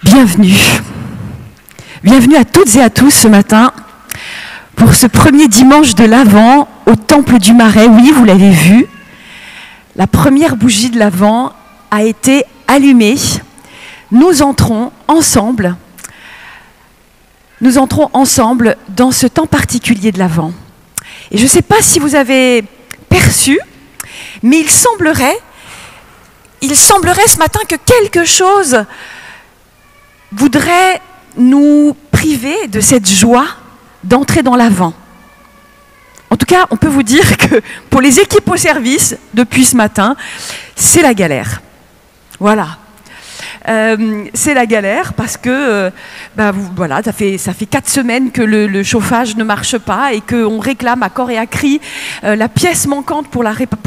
Bienvenue. Bienvenue à toutes et à tous ce matin pour ce premier dimanche de l'Avent au Temple du Marais. Oui, vous l'avez vu, la première bougie de l'Avent a été allumée. Nous entrons ensemble dans ce temps particulier de l'Avent. Et je ne sais pas si vous avez perçu, mais il semblerait ce matin que quelque chose voudrait nous priver de cette joie d'entrer dans l'Avent. En tout cas, on peut vous dire que pour les équipes au service, depuis ce matin, c'est la galère. Voilà. C'est la galère parce que voilà, ça fait 4 semaines que le chauffage ne marche pas et qu'on réclame à corps et à cri la pièce manquante pour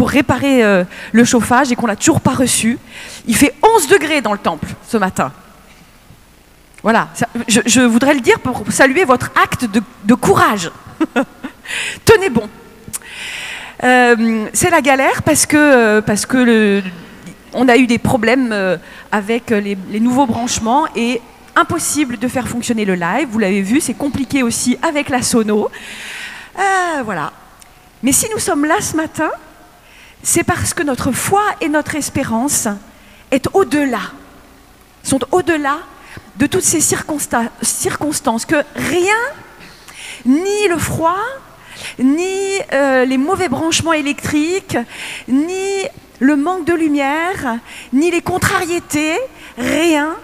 réparer le chauffage et qu'on n'a toujours pas reçu. Il fait 11 degrés dans le temple ce matin. Voilà, je voudrais le dire pour saluer votre acte de courage. Tenez bon. C'est la galère parce que on a eu des problèmes avec les nouveaux branchements et impossible de faire fonctionner le live. Vous l'avez vu, c'est compliqué aussi avec la sono. Voilà. Mais si nous sommes là ce matin, c'est parce que notre foi et notre espérance sont au-delà de toutes ces circonstances, que rien, ni le froid, ni les mauvais branchements électriques, ni le manque de lumière, ni les contrariétés, rien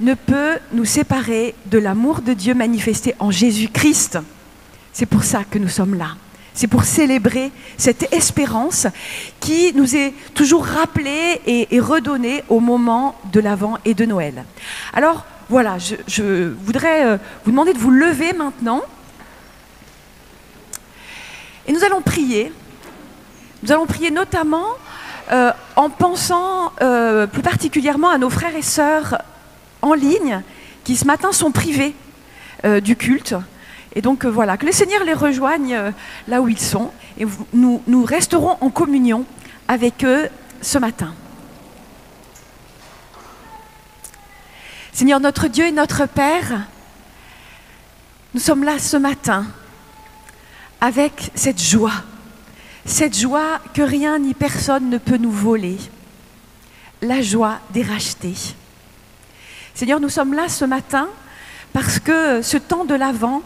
ne peut nous séparer de l'amour de Dieu manifesté en Jésus-Christ. C'est pour ça que nous sommes là. C'est pour célébrer cette espérance qui nous est toujours rappelée et redonnée au moment de l'Avent et de Noël. Alors voilà, je voudrais vous demander de vous lever maintenant. Et nous allons prier. Nous allons prier notamment en pensant plus particulièrement à nos frères et sœurs en ligne qui ce matin sont privés du culte. Et donc voilà, que le Seigneur les rejoigne là où ils sont et nous resterons en communion avec eux ce matin. Seigneur, notre Dieu et notre Père, nous sommes là ce matin avec cette joie que rien ni personne ne peut nous voler, la joie des rachetés. Seigneur, nous sommes là ce matin parce que ce temps de l'Avent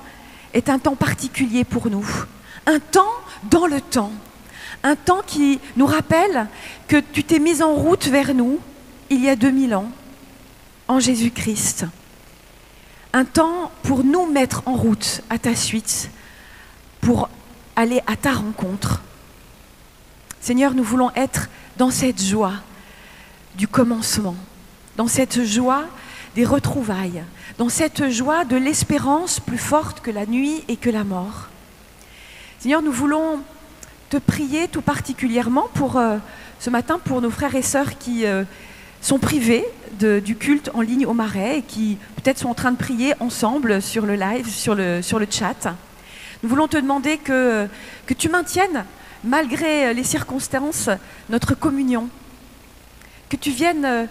est un temps particulier pour nous, un temps dans le temps, un temps qui nous rappelle que tu t'es mis en route vers nous il y a 2000 ans, en Jésus-Christ. Un temps pour nous mettre en route à ta suite, pour aller à ta rencontre. Seigneur, nous voulons être dans cette joie du commencement, dans cette joie des retrouvailles, dans cette joie de l'espérance plus forte que la nuit et que la mort. Seigneur, nous voulons te prier tout particulièrement pour ce matin, pour nos frères et sœurs qui sont privés du culte en ligne au Marais et qui peut-être sont en train de prier ensemble sur le live, sur le chat. Nous voulons te demander que tu maintiennes, malgré les circonstances, notre communion, que tu viennes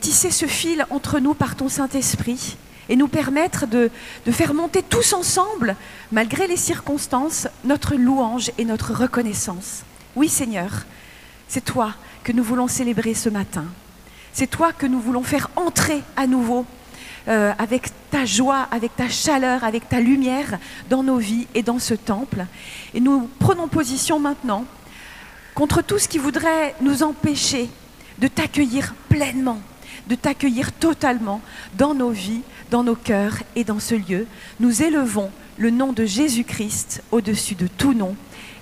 tisser ce fil entre nous par ton Saint-Esprit et nous permettre de faire monter tous ensemble, malgré les circonstances, notre louange et notre reconnaissance. Oui, Seigneur, c'est toi que nous voulons célébrer ce matin. C'est toi que nous voulons faire entrer à nouveau avec ta joie, avec ta chaleur, avec ta lumière dans nos vies et dans ce temple. Et nous prenons position maintenant contre tout ce qui voudrait nous empêcher de t'accueillir pleinement, de t'accueillir totalement dans nos vies, dans nos cœurs et dans ce lieu. Nous élevons le nom de Jésus-Christ au-dessus de tout nom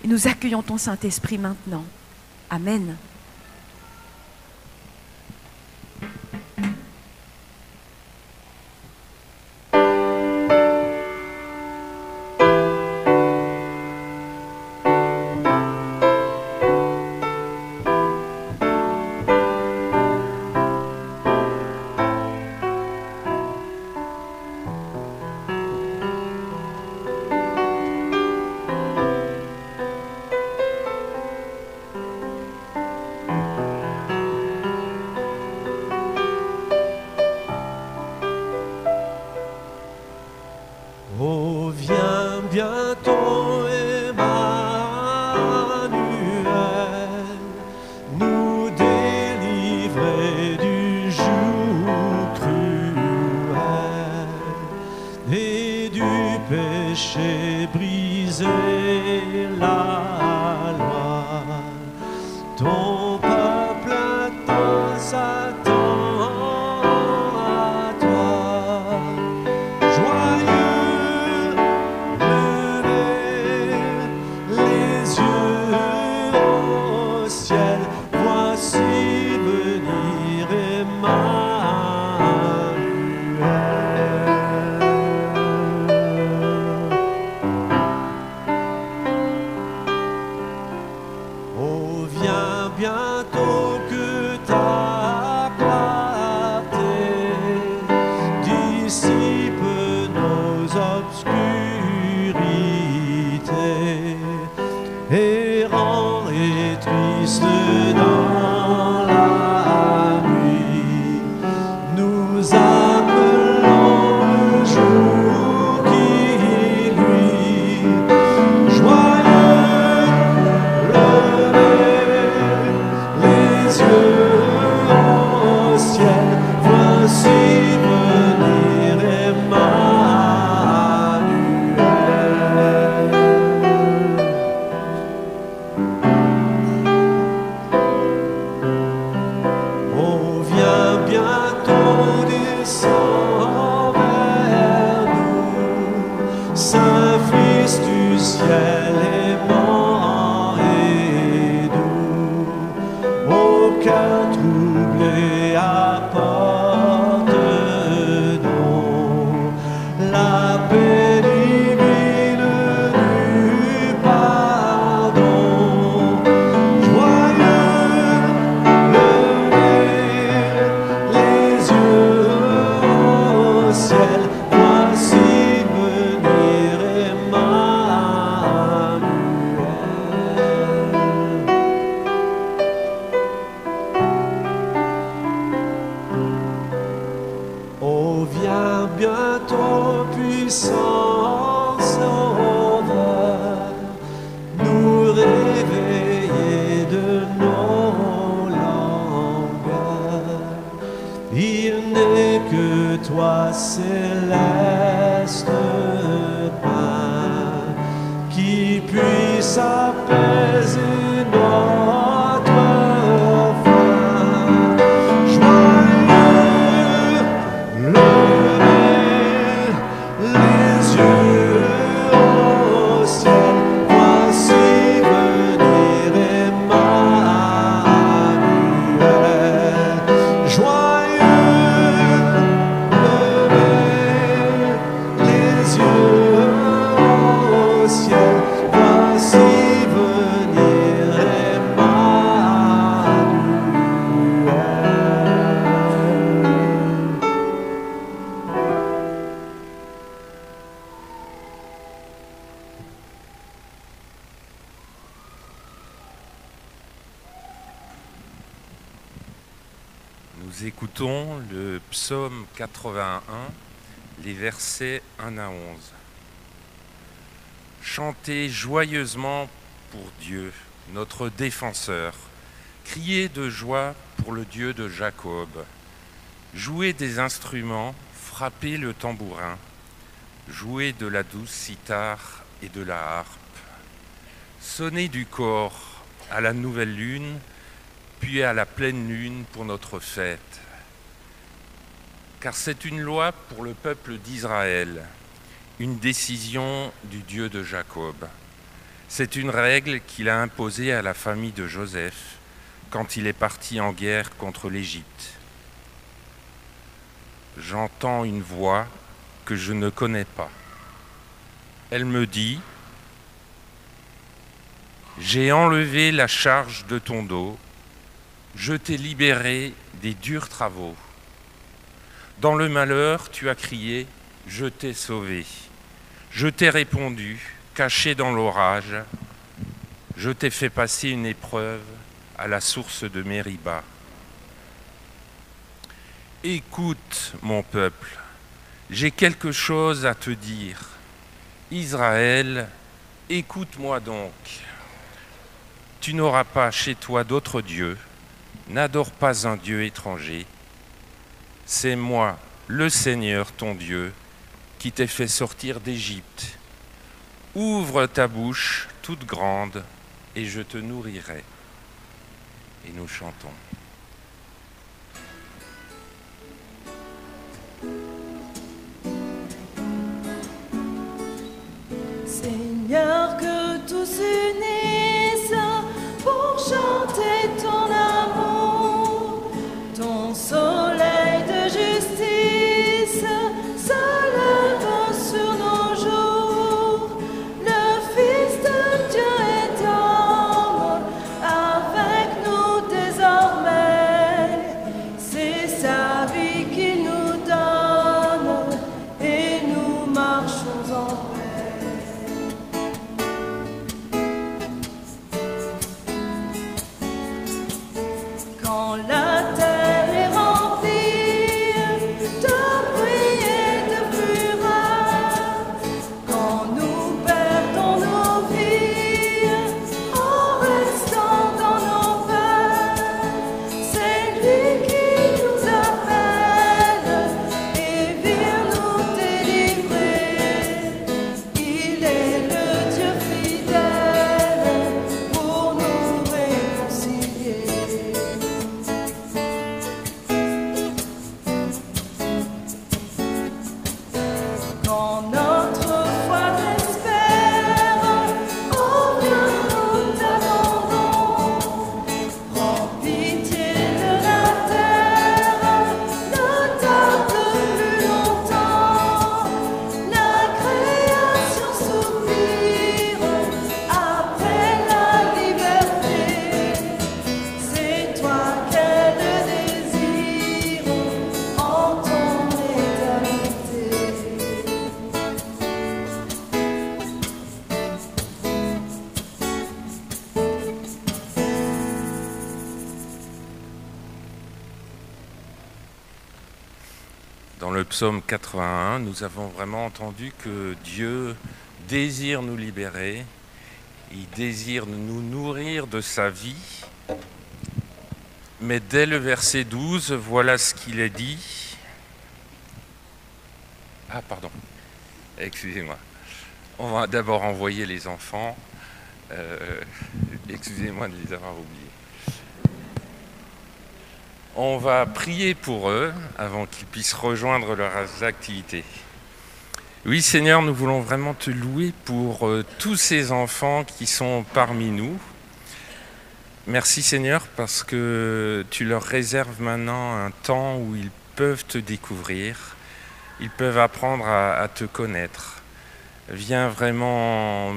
et nous accueillons ton Saint-Esprit maintenant. Amen. éveillé de nos langueurs. Il n'est que toi, céleste Père, qui puisse apaiser notre faim. Joyeux, levez les yeux au ciel, voici venir Emmanuel. Joyeux, levez les yeux au ciel, voici venir Emmanuel. Nous écoutons le psaume 81, les versets 1 à 11. Chantez joyeusement pour Dieu, notre défenseur. Criez de joie pour le Dieu de Jacob. Jouez des instruments, frappez le tambourin. Jouez de la douce cithare et de la harpe. Sonnez du cor à la nouvelle lune, puis à la pleine lune pour notre fête. Car c'est une loi pour le peuple d'Israël, une décision du Dieu de Jacob. C'est une règle qu'il a imposée à la famille de Joseph quand il est parti en guerre contre l'Égypte. J'entends une voix que je ne connais pas. Elle me dit : j'ai enlevé la charge de ton dos, je t'ai libéré des durs travaux. Dans le malheur, tu as crié, je t'ai sauvé. Je t'ai répondu, caché dans l'orage. Je t'ai fait passer une épreuve à la source de Mériba. Écoute, mon peuple, j'ai quelque chose à te dire. Israël, écoute-moi donc. Tu n'auras pas chez toi d'autre Dieu. N'adore pas un Dieu étranger. C'est moi, le Seigneur, ton Dieu, qui t'ai fait sortir d'Égypte. Ouvre ta bouche toute grande et je te nourrirai. Et nous chantons. Seigneur, que tous unissent pour chanter ton amour, ton soleil de justice se lève sur nos jours. Le Fils de Dieu est homme avec nous désormais. C'est sa vie qu'il nous donne et nous marchons en paix. Quand la terre est remplie de bruit et de fureur, quand nous perdons nos vies en restant dans nos peurs, c'est lui qui nous appelle et vient nous délivrer. Il est le Dieu fidèle pour nous réconcilier. Quand notre foi espère, oh viens nous t'abandon. Prends pitié de la terre, ne tarde plus longtemps. La création soupire après la liberté. C'est toi qu'elle désire en ton éternité. Dans le psaume 81, nous avons vraiment entendu que Dieu désire nous libérer Il désire nous nourrir de sa vie. Mais dès le verset 12, voilà ce qu'il est dit. Ah, pardon. Excusez-moi. On va d'abord envoyer les enfants. Excusez-moi de les avoir oubliés. On va prier pour eux avant qu'ils puissent rejoindre leurs activités. Oui, Seigneur, nous voulons vraiment te louer pour tous ces enfants qui sont parmi nous. Merci, Seigneur, parce que tu leur réserves maintenant un temps où ils peuvent te découvrir, ils peuvent apprendre à te connaître. Viens vraiment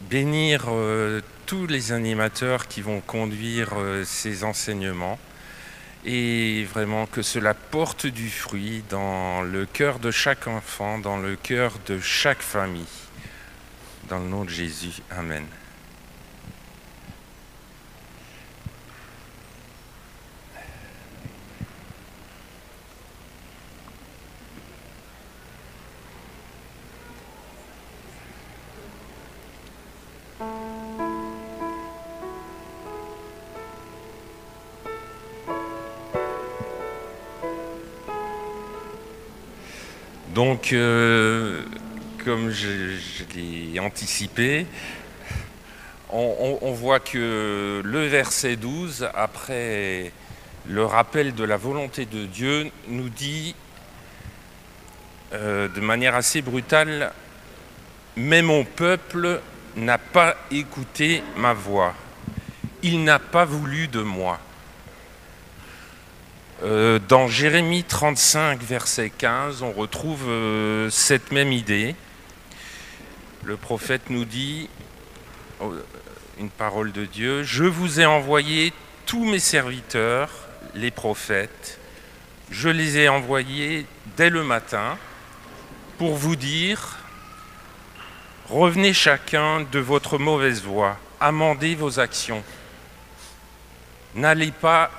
bénir tous les animateurs qui vont conduire ces enseignements et vraiment que cela porte du fruit dans le cœur de chaque enfant, dans le cœur de chaque famille. Dans le nom de Jésus, Amen. Donc, comme je l'ai anticipé, on voit que le verset 12, après le rappel de la volonté de Dieu, nous dit de manière assez brutale, « Mais mon peuple n'a pas écouté ma voix, il n'a pas voulu de moi ». Dans Jérémie 35, verset 15, on retrouve cette même idée. Le prophète nous dit, une parole de Dieu, « Je vous ai envoyé tous mes serviteurs, les prophètes, je les ai envoyés dès le matin pour vous dire, revenez chacun de votre mauvaise voie, amendez vos actions, n'allez pas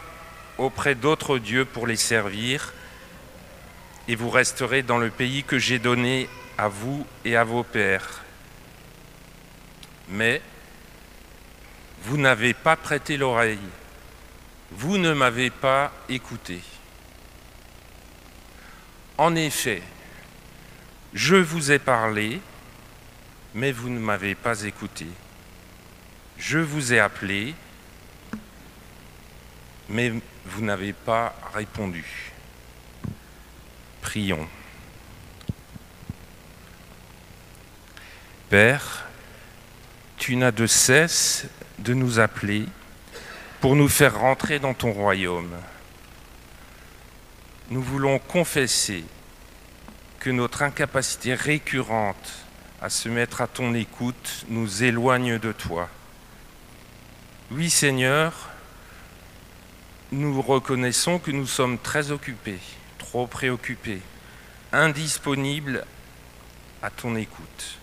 auprès d'autres dieux pour les servir, et vous resterez dans le pays que j'ai donné à vous et à vos pères. Mais vous n'avez pas prêté l'oreille, vous ne m'avez pas écouté. En effet, je vous ai parlé, mais vous ne m'avez pas écouté. Je vous ai appelé, mais vous n'avez pas répondu. » Prions. Père, tu n'as de cesse de nous appeler pour nous faire rentrer dans ton royaume. Nous voulons confesser que notre incapacité récurrente à se mettre à ton écoute nous éloigne de toi. Oui, Seigneur, nous reconnaissons que nous sommes très occupés, trop préoccupés, indisponibles à ton écoute.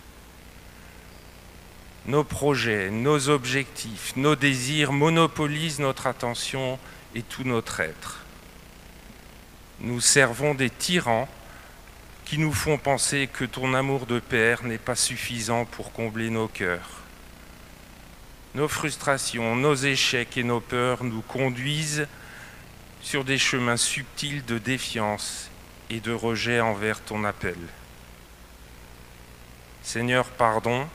Nos projets, nos objectifs, nos désirs monopolisent notre attention et tout notre être. Nous servons des tyrans qui nous font penser que ton amour de Père n'est pas suffisant pour combler nos cœurs. Nos frustrations, nos échecs et nos peurs nous conduisent sur des chemins subtils de défiance et de rejet envers ton appel. Seigneur, pardon,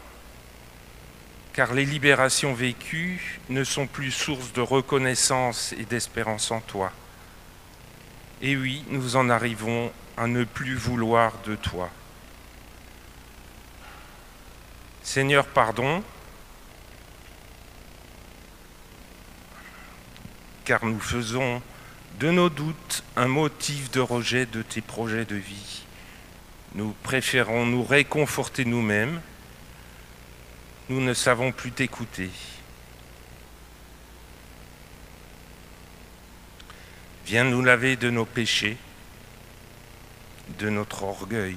car les libérations vécues ne sont plus source de reconnaissance et d'espérance en toi. Et oui, nous en arrivons à ne plus vouloir de toi. Seigneur, pardon, car nous faisons de nos doutes un motif de rejet de tes projets de vie. Nous préférons nous réconforter nous-mêmes. Nous ne savons plus t'écouter. Viens nous laver de nos péchés, de notre orgueil.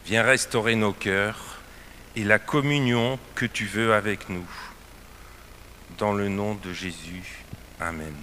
Viens restaurer nos cœurs et la communion que tu veux avec nous. Dans le nom de Jésus, Amen.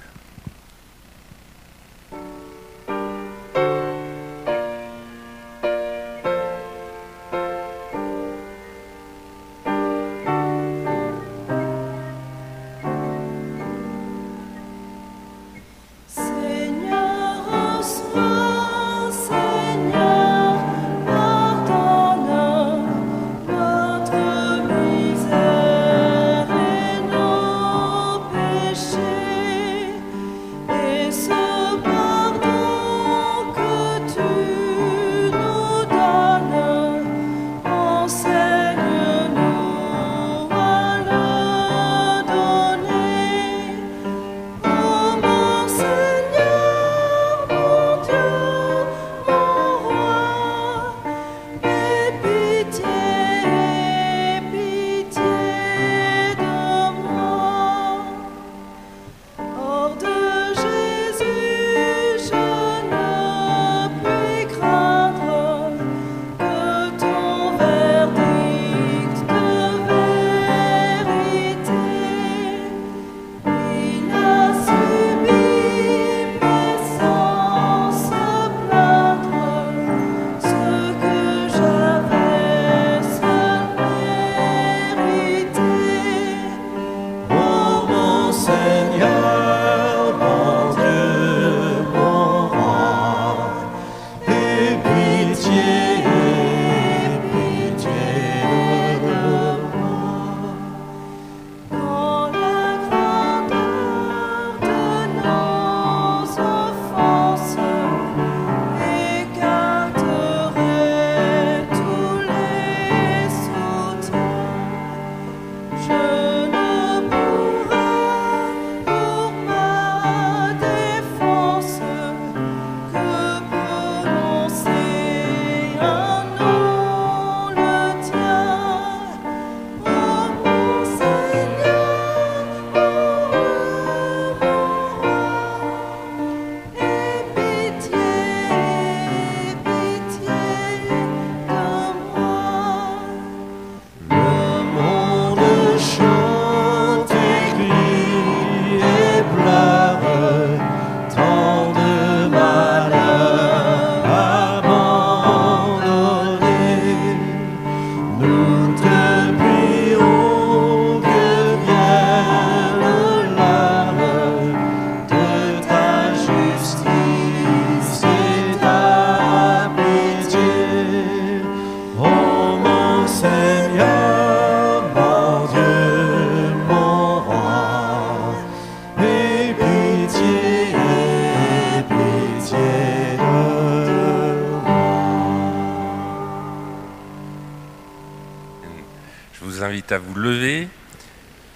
Je vous invite à vous lever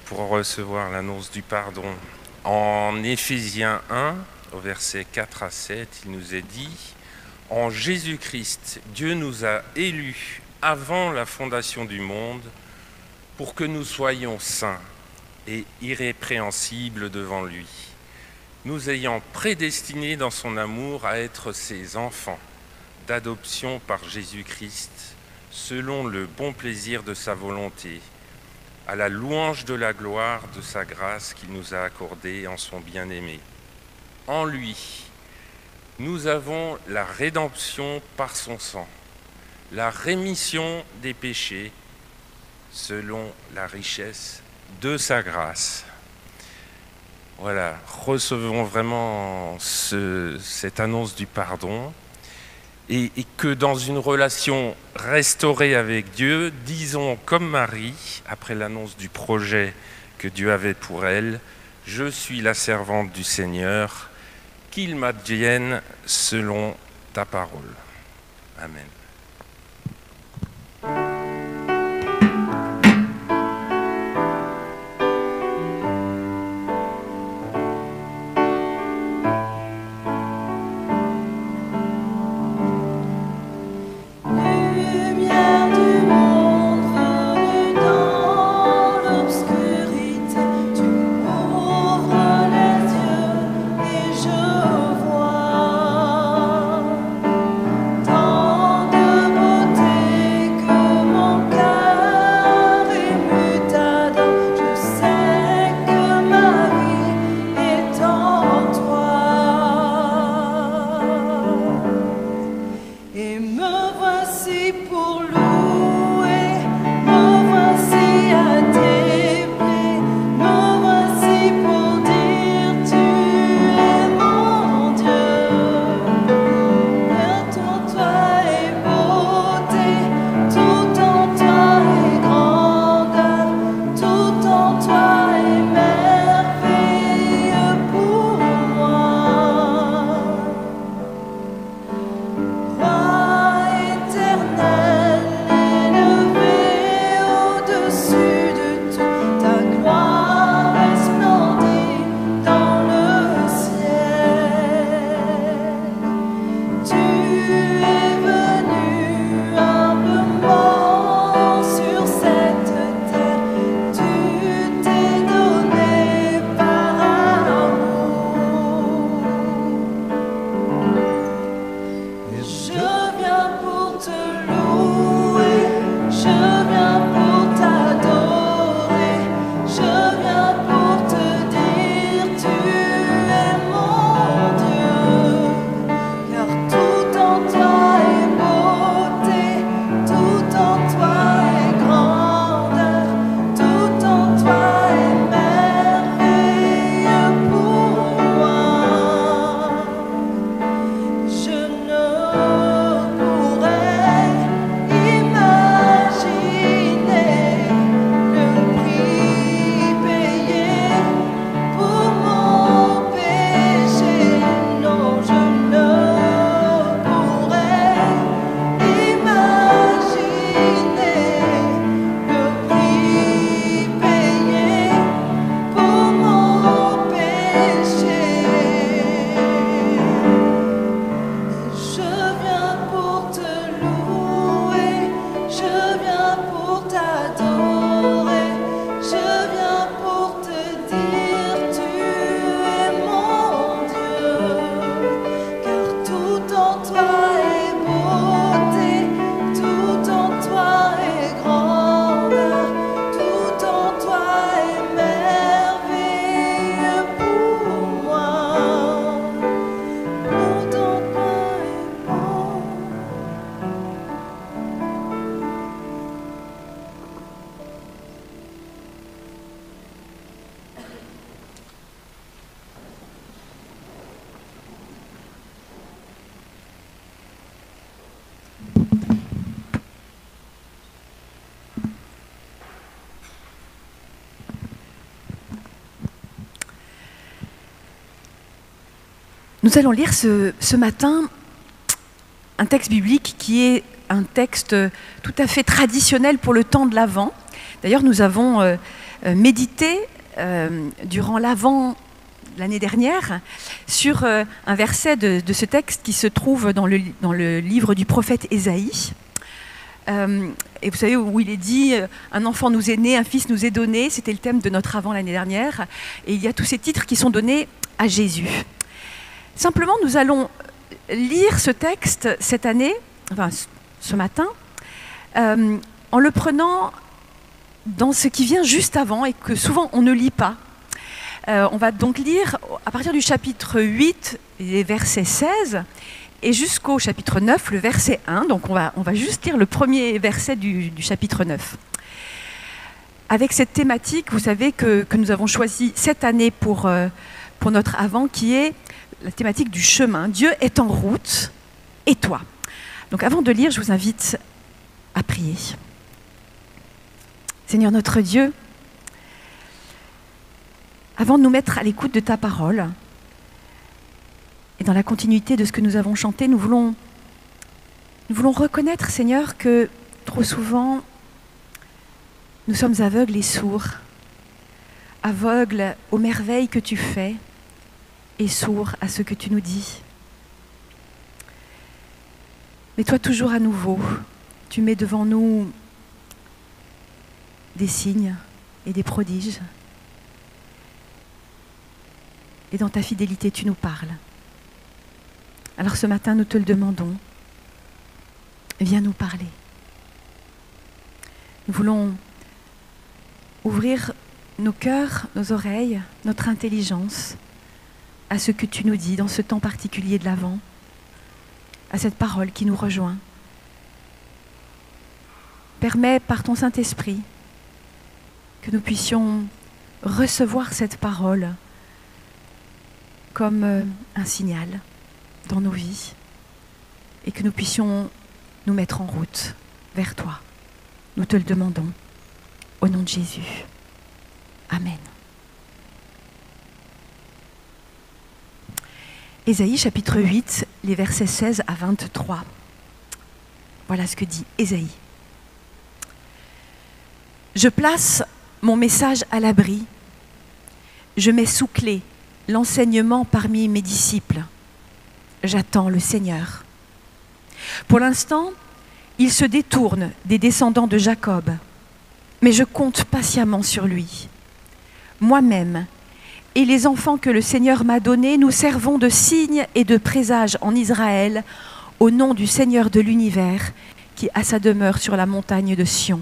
pour recevoir l'annonce du pardon. En Éphésiens 1, au verset 4 à 7, il nous est dit « En Jésus-Christ, Dieu nous a élus avant la fondation du monde pour que nous soyons saints et irrépréhensibles devant lui, nous ayant prédestinés dans son amour à être ses enfants, d'adoption par Jésus-Christ, selon le bon plaisir de sa volonté, à la louange de la gloire de sa grâce qu'il nous a accordée en son bien-aimé. En lui, nous avons la rédemption par son sang, la rémission des péchés, selon la richesse de sa grâce. » Voilà, recevons vraiment cette annonce du pardon et que dans une relation restaurée avec Dieu, disons comme Marie, après l'annonce du projet que Dieu avait pour elle, « Je suis la servante du Seigneur, qu'il m'advienne selon ta parole. » Amen. Lumière du monde venue dans l'obscurité, tu m'ouvres les yeux et je vois tant de beauté que mon cœur ému t'adore. Je sais que ma vie est en toi. Et me voici pour louer, me voici à tes pieds, me voici pour dire tu es mon Dieu. Tout en toi est beauté, tout en toi est grandeur, tout en toi est merveille pour moi. Roi éternel, élevé au-dessus de tout, ta gloire resplendit dans le ciel. Tu es venu humblement sur cette terre, tu t'es donné par amour. Je viens pour te louer, je viens pour t'adorer, je viens pour te dire tu es mon Dieu. Car tout en toi est beauté, tout en toi est grandeur, tout en toi est merveille pour moi. Je ne pourrais imaginer le prix payé pour mon péché. Non, je ne pourrais imaginer le prix payé pour mon péché. Je viens pour te louer, je viens pour t'adorer, je viens pour te dire tu es mon Dieu. Car tout en toi est beauté, tout en toi est grandeur, tout en toi est merveille pour moi. Tout en toi est bon. Nous allons lire ce matin un texte biblique qui est un texte tout à fait traditionnel pour le temps de l'Avent, D'ailleurs, nous avons médité durant l'Avent l'année dernière sur un verset de ce texte qui se trouve dans le livre du prophète Ésaïe. Et vous savez où il est dit un enfant nous est né, un fils nous est donné, c'était le thème de notre Avent l'année dernière, et il y a tous ces titres qui sont donnés à Jésus. Simplement, nous allons lire ce texte cette année, enfin ce matin, en le prenant dans ce qui vient juste avant et que souvent on ne lit pas. On va donc lire à partir du chapitre 8, les versets 16, et jusqu'au chapitre 9, le verset 1. Donc on va juste lire le premier verset du chapitre 9. Avec cette thématique, vous savez, que nous avons choisi cette année pour notre Avent, qui est la thématique du chemin. Dieu est en route, et toi. Donc avant de lire, je vous invite à prier. Seigneur notre Dieu, avant de nous mettre à l'écoute de ta parole, et dans la continuité de ce que nous avons chanté, nous voulons reconnaître, Seigneur, que trop souvent, nous sommes aveugles et sourds, aveugles aux merveilles que tu fais et sourds à ce que tu nous dis. Mais toi, toujours à nouveau, tu mets devant nous des signes et des prodiges. Et dans ta fidélité, tu nous parles. Alors ce matin, nous te le demandons. Viens nous parler. Nous voulons ouvrir nos cœurs, nos oreilles, notre intelligence à ce que tu nous dis dans ce temps particulier de l'Avent, à cette parole qui nous rejoint. Permets par ton Saint-Esprit que nous puissions recevoir cette parole comme un signal dans nos vies et que nous puissions nous mettre en route vers toi. Nous te le demandons au nom de Jésus. Amen. Ésaïe chapitre 8, les versets 16 à 23. Voilà ce que dit Ésaïe. Je place mon message à l'abri. Je mets sous clé l'enseignement parmi mes disciples. J'attends le Seigneur. Pour l'instant, il se détourne des descendants de Jacob, mais je compte patiemment sur lui. Moi-même et les enfants que le Seigneur m'a donnés, nous servons de signes et de présages en Israël au nom du Seigneur de l'univers qui a sa demeure sur la montagne de Sion.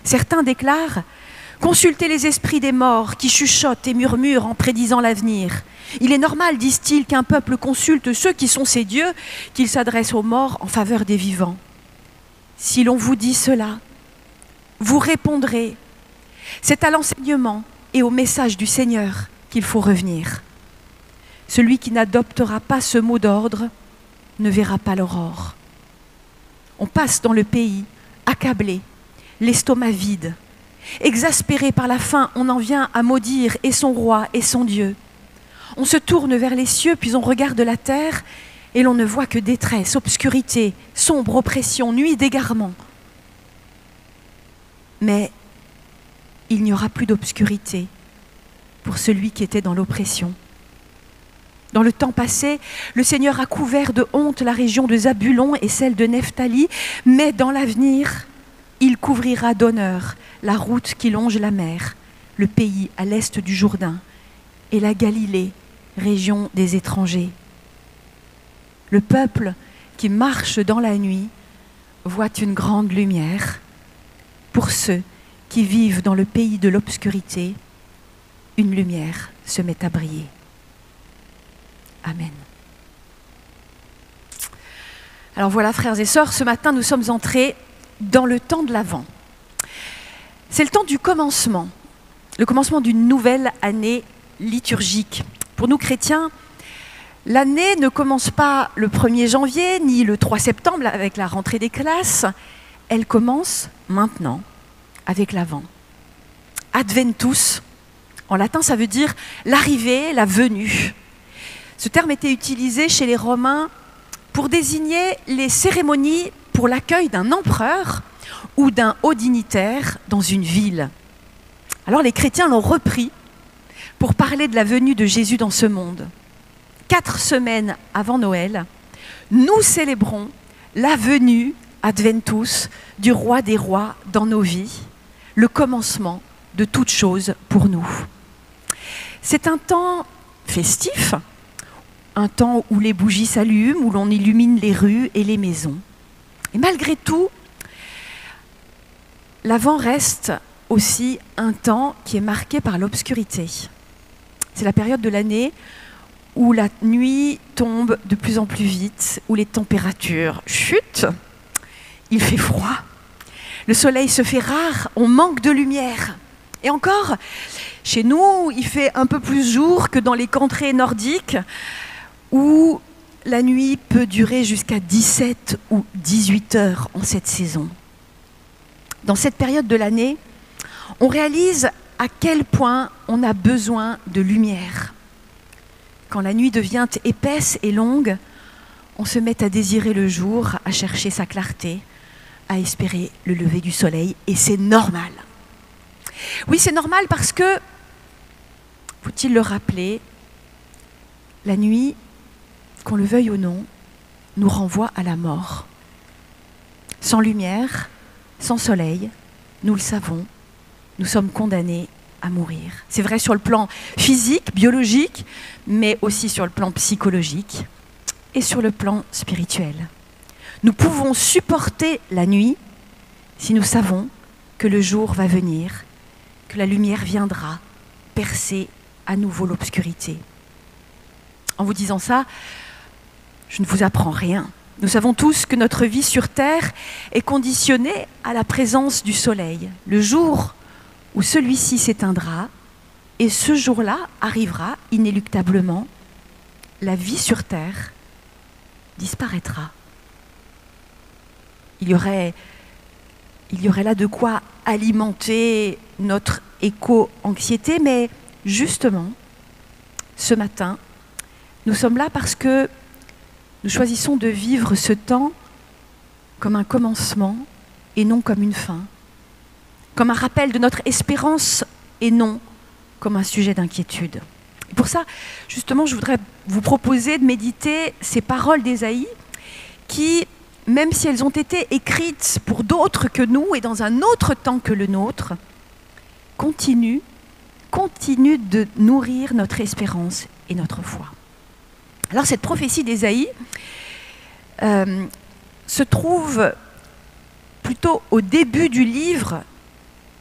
Certains déclarent « Consultez les esprits des morts qui chuchotent et murmurent en prédisant l'avenir. Il est normal, disent-ils, qu'un peuple consulte ceux qui sont ses dieux, qu'il s'adresse aux morts en faveur des vivants. Si l'on vous dit cela, vous répondrez « C'est à l'enseignement et au message du Seigneur qu'il faut revenir. Celui qui n'adoptera pas ce mot d'ordre ne verra pas l'aurore. On passe dans le pays, accablé, l'estomac vide. Exaspéré par la faim, on en vient à maudire et son roi et son Dieu. On se tourne vers les cieux, puis on regarde la terre, et l'on ne voit que détresse, obscurité, sombre oppression, nuit d'égarement. Mais il n'y aura plus d'obscurité pour celui qui était dans l'oppression. Dans le temps passé, le Seigneur a couvert de honte la région de Zabulon et celle de Nephtali, mais dans l'avenir, il couvrira d'honneur la route qui longe la mer, le pays à l'est du Jourdain, et la Galilée, région des étrangers. Le peuple qui marche dans la nuit voit une grande lumière. Pour ceux qui vivent dans le pays de l'obscurité, une lumière se met à briller. Amen. Alors voilà, frères et sœurs, ce matin, nous sommes entrés dans le temps de l'Avent. C'est le temps du commencement, le commencement d'une nouvelle année liturgique. Pour nous chrétiens, l'année ne commence pas le 1er janvier, ni le 3 septembre avec la rentrée des classes. Elle commence maintenant, avec l'Avent. Adventus, en latin, ça veut dire l'arrivée, la venue. Ce terme était utilisé chez les Romains pour désigner les cérémonies pour l'accueil d'un empereur ou d'un haut dignitaire dans une ville. Alors les chrétiens l'ont repris pour parler de la venue de Jésus dans ce monde. 4 semaines avant Noël, nous célébrons la venue Adventus du roi des rois dans nos vies, le commencement de toute chose pour nous. C'est un temps festif, un temps où les bougies s'allument, où l'on illumine les rues et les maisons. Et malgré tout, l'Avent reste aussi un temps qui est marqué par l'obscurité. C'est la période de l'année où la nuit tombe de plus en plus vite, où les températures chutent, il fait froid, le soleil se fait rare, on manque de lumière. Et encore, chez nous, il fait un peu plus jour que dans les contrées nordiques, où la nuit peut durer jusqu'à 17 ou 18 heures en cette saison. Dans cette période de l'année, on réalise à quel point on a besoin de lumière. Quand la nuit devient épaisse et longue, on se met à désirer le jour, à chercher sa clarté, à espérer le lever du soleil, et c'est normal. Oui, c'est normal parce que, faut-il le rappeler, la nuit, qu'on le veuille ou non, nous renvoie à la mort. Sans lumière, sans soleil, nous le savons, nous sommes condamnés à mourir. C'est vrai sur le plan physique, biologique, mais aussi sur le plan psychologique et sur le plan spirituel. Nous pouvons supporter la nuit si nous savons que le jour va venir, que la lumière viendra percer à nouveau l'obscurité. En vous disant ça, je ne vous apprends rien. Nous savons tous que notre vie sur Terre est conditionnée à la présence du soleil. Le jour où celui-ci s'éteindra, et ce jour-là arrivera inéluctablement, la vie sur Terre disparaîtra. Il y aurait là de quoi alimenter notre éco-anxiété, mais justement, ce matin, nous sommes là parce que nous choisissons de vivre ce temps comme un commencement et non comme une fin, comme un rappel de notre espérance et non comme un sujet d'inquiétude. Et pour ça, justement, je voudrais vous proposer de méditer ces paroles d'Ésaïe qui, même si elles ont été écrites pour d'autres que nous et dans un autre temps que le nôtre, continuent de nourrir notre espérance et notre foi. Alors cette prophétie d'Ésaïe se trouve plutôt au début du livre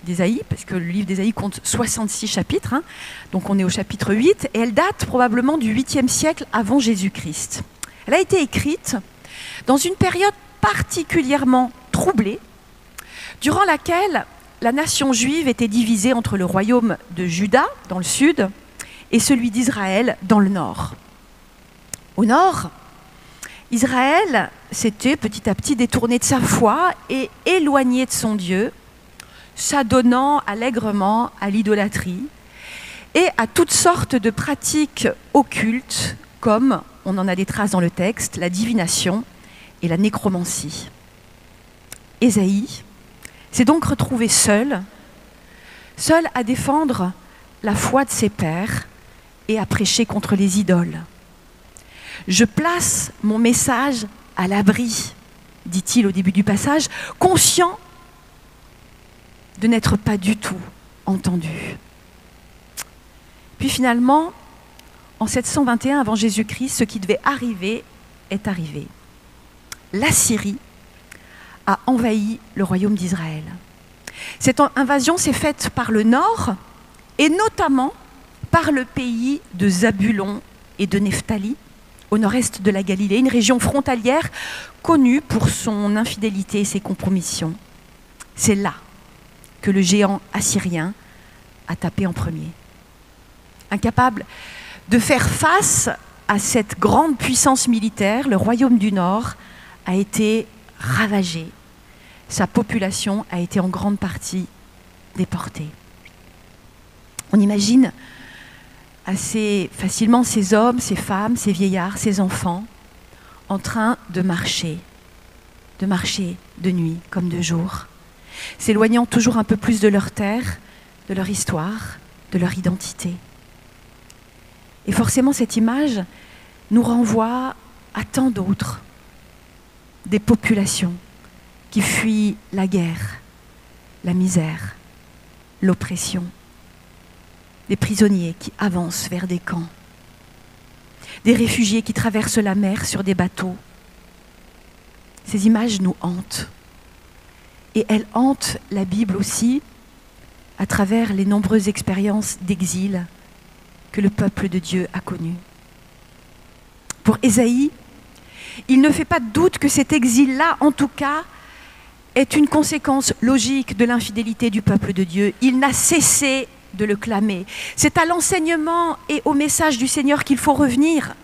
d'Ésaïe, parce que le livre d'Ésaïe compte 66 chapitres, donc on est au chapitre 8, et elle date probablement du 8e siècle avant Jésus-Christ. Elle a été écrite dans une période particulièrement troublée, durant laquelle la nation juive était divisée entre le royaume de Juda, dans le sud, et celui d'Israël, dans le nord. Au nord, Israël s'était petit à petit détourné de sa foi et éloigné de son Dieu, s'adonnant allègrement à l'idolâtrie et à toutes sortes de pratiques occultes, comme, on en a des traces dans le texte, la divination et la nécromancie. Ésaïe s'est donc retrouvé seul à défendre la foi de ses pairs et à prêcher contre les idoles. « Je place mon message à l'abri », dit-il au début du passage, conscient de n'être pas du tout entendu. Puis finalement, en 721 avant Jésus-Christ, ce qui devait arriver est arrivé. L'Assyrie a envahi le royaume d'Israël. Cette invasion s'est faite par le nord et notamment par le pays de Zabulon et de Nephtali, au nord-est de la Galilée, une région frontalière connue pour son infidélité et ses compromissions. C'est là que le géant assyrien a tapé en premier. Incapable de faire face à cette grande puissance militaire, le royaume du Nord a été ravagé. Sa population a été en grande partie déportée. On imagine assez facilement ces hommes, ces femmes, ces vieillards, ces enfants en train de marcher de nuit comme de jour, s'éloignant toujours un peu plus de leur terre, de leur histoire, de leur identité. Et forcément, cette image nous renvoie à tant d'autres, des populations qui fuient la guerre, la misère, l'oppression, des prisonniers qui avancent vers des camps, des réfugiés qui traversent la mer sur des bateaux. Ces images nous hantent. Et elles hantent la Bible aussi à travers les nombreuses expériences d'exil que le peuple de Dieu a connues. Pour Ésaïe, il ne fait pas de doute que cet exil-là, en tout cas, est une conséquence logique de l'infidélité du peuple de Dieu. Il n'a cessé de le clamer. C'est à l'enseignement et au message du Seigneur qu'il faut revenir.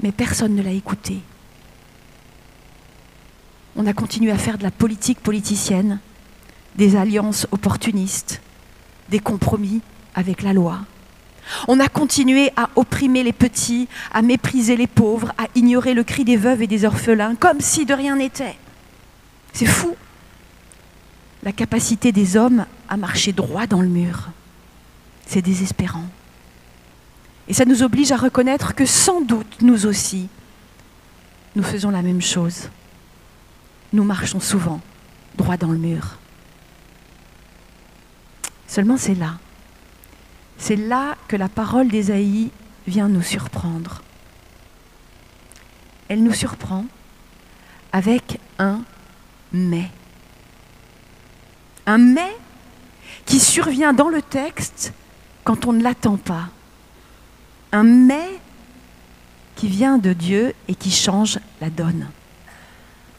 Mais personne ne l'a écouté. On a continué à faire de la politique politicienne, des alliances opportunistes, des compromis avec la loi. On a continué à opprimer les petits, à mépriser les pauvres, à ignorer le cri des veuves et des orphelins, comme si de rien n'était. C'est fou. La capacité des hommes à marcher droit dans le mur. C'est désespérant. Et ça nous oblige à reconnaître que sans doute, nous aussi, nous faisons la même chose. Nous marchons souvent droit dans le mur. Seulement c'est là que la parole d'Ésaïe vient nous surprendre. Elle nous surprend avec un « mais ». Un « mais » qui survient dans le texte quand on ne l'attend pas. Un « mais » qui vient de Dieu et qui change la donne.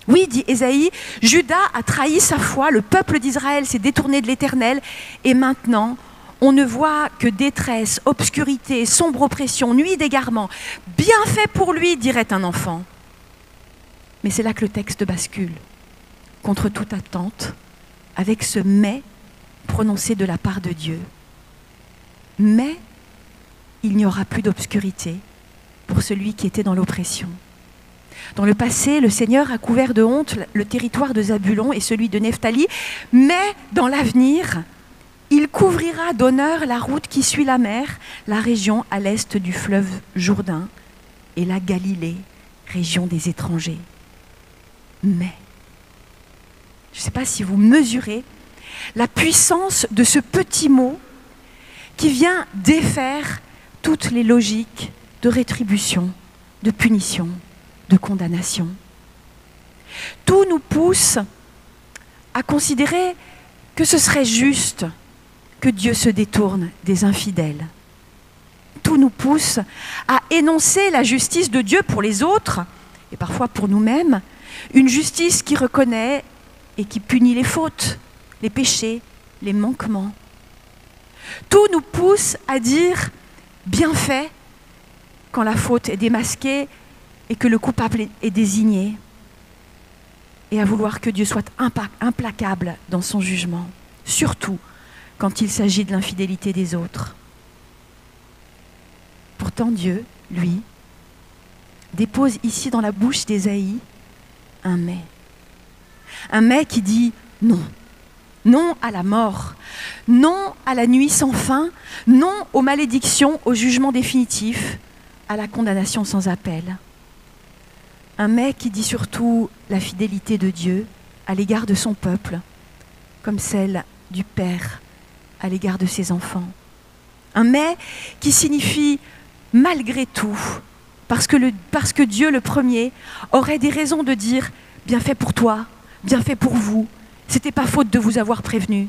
Oui, dit Ésaïe, Juda a trahi sa foi, le peuple d'Israël s'est détourné de l'Éternel, et maintenant, on ne voit que détresse, obscurité, sombre oppression, nuit d'égarement. Bien fait pour lui, dirait un enfant. Mais c'est là que le texte bascule, contre toute attente, avec ce « mais » prononcé de la part de Dieu. Mais il n'y aura plus d'obscurité pour celui qui était dans l'oppression. Dans le passé, le Seigneur a couvert de honte le territoire de Zabulon et celui de Nephtali, mais dans l'avenir, il couvrira d'honneur la route qui suit la mer, la région à l'est du fleuve Jourdain et la Galilée, région des étrangers. Mais, je ne sais pas si vous mesurez la puissance de ce petit mot qui vient défaire toutes les logiques de rétribution, de punition, de condamnation. Tout nous pousse à considérer que ce serait juste que Dieu se détourne des infidèles. Tout nous pousse à énoncer la justice de Dieu pour les autres, et parfois pour nous-mêmes, une justice qui reconnaît et qui punit les fautes, les péchés, les manquements. Tout nous pousse à dire « bien fait » quand la faute est démasquée et que le coupable est désigné, et à vouloir que Dieu soit implacable dans son jugement, surtout quand il s'agit de l'infidélité des autres. Pourtant Dieu, lui, dépose ici dans la bouche d'Ésaïe un « mais ». Un « mais » qui dit « non ». Non à la mort, non à la nuit sans fin, non aux malédictions, au jugement définitif, à la condamnation sans appel. Un « mais » qui dit surtout la fidélité de Dieu à l'égard de son peuple, comme celle du Père à l'égard de ses enfants. Un « mais » qui signifie malgré tout, parce que Dieu le premier aurait des raisons de dire « bien fait pour toi, bien fait pour vous ». C'était pas faute de vous avoir prévenu.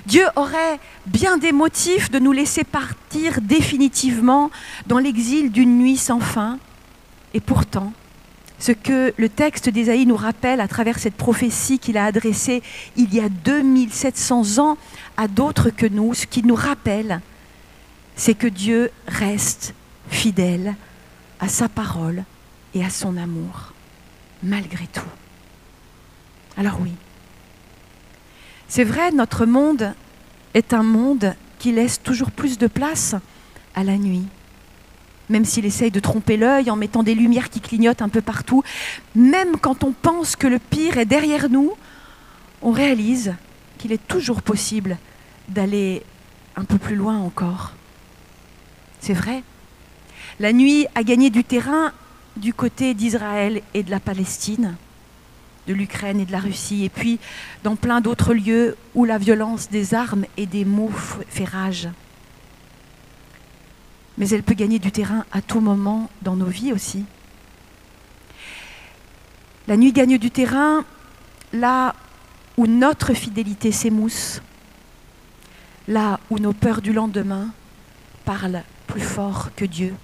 Dieu aurait bien des motifs de nous laisser partir définitivement dans l'exil d'une nuit sans fin. Et pourtant, ce que le texte d'Ésaïe nous rappelle à travers cette prophétie qu'il a adressée il y a 2700 ans à d'autres que nous, ce qu'il nous rappelle, c'est que Dieu reste fidèle à sa parole et à son amour, malgré tout. Alors oui, c'est vrai, notre monde est un monde qui laisse toujours plus de place à la nuit. Même s'il essaye de tromper l'œil en mettant des lumières qui clignotent un peu partout, même quand on pense que le pire est derrière nous, on réalise qu'il est toujours possible d'aller un peu plus loin encore. C'est vrai. La nuit a gagné du terrain du côté d'Israël et de la Palestine, de l'Ukraine et de la Russie, et puis dans plein d'autres lieux où la violence des armes et des mots fait rage. Mais elle peut gagner du terrain à tout moment dans nos vies aussi. La nuit gagne du terrain là où notre fidélité s'émousse, là où nos peurs du lendemain parlent plus fort que Dieu,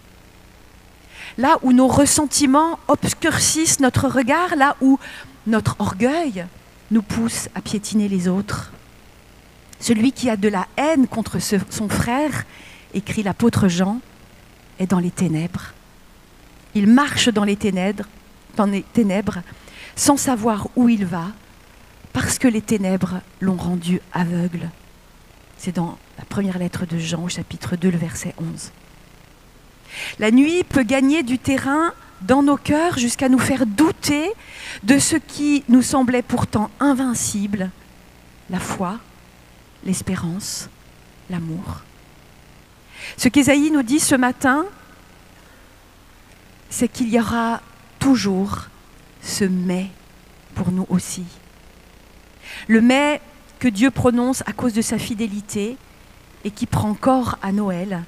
là où nos ressentiments obscurcissent notre regard, là où notre orgueil nous pousse à piétiner les autres. Celui qui a de la haine contre son frère, écrit l'apôtre Jean, est dans les ténèbres. Il marche dans les ténèbres sans savoir où il va, parce que les ténèbres l'ont rendu aveugle. C'est dans la première lettre de Jean, au chapitre 2, le verset 11. La nuit peut gagner du terrain dans nos cœurs jusqu'à nous faire douter de ce qui nous semblait pourtant invincible, la foi, l'espérance, l'amour. Ce qu'Ésaïe nous dit ce matin, c'est qu'il y aura toujours ce « mais » pour nous aussi. Le « mais » que Dieu prononce à cause de sa fidélité et qui prend corps à Noël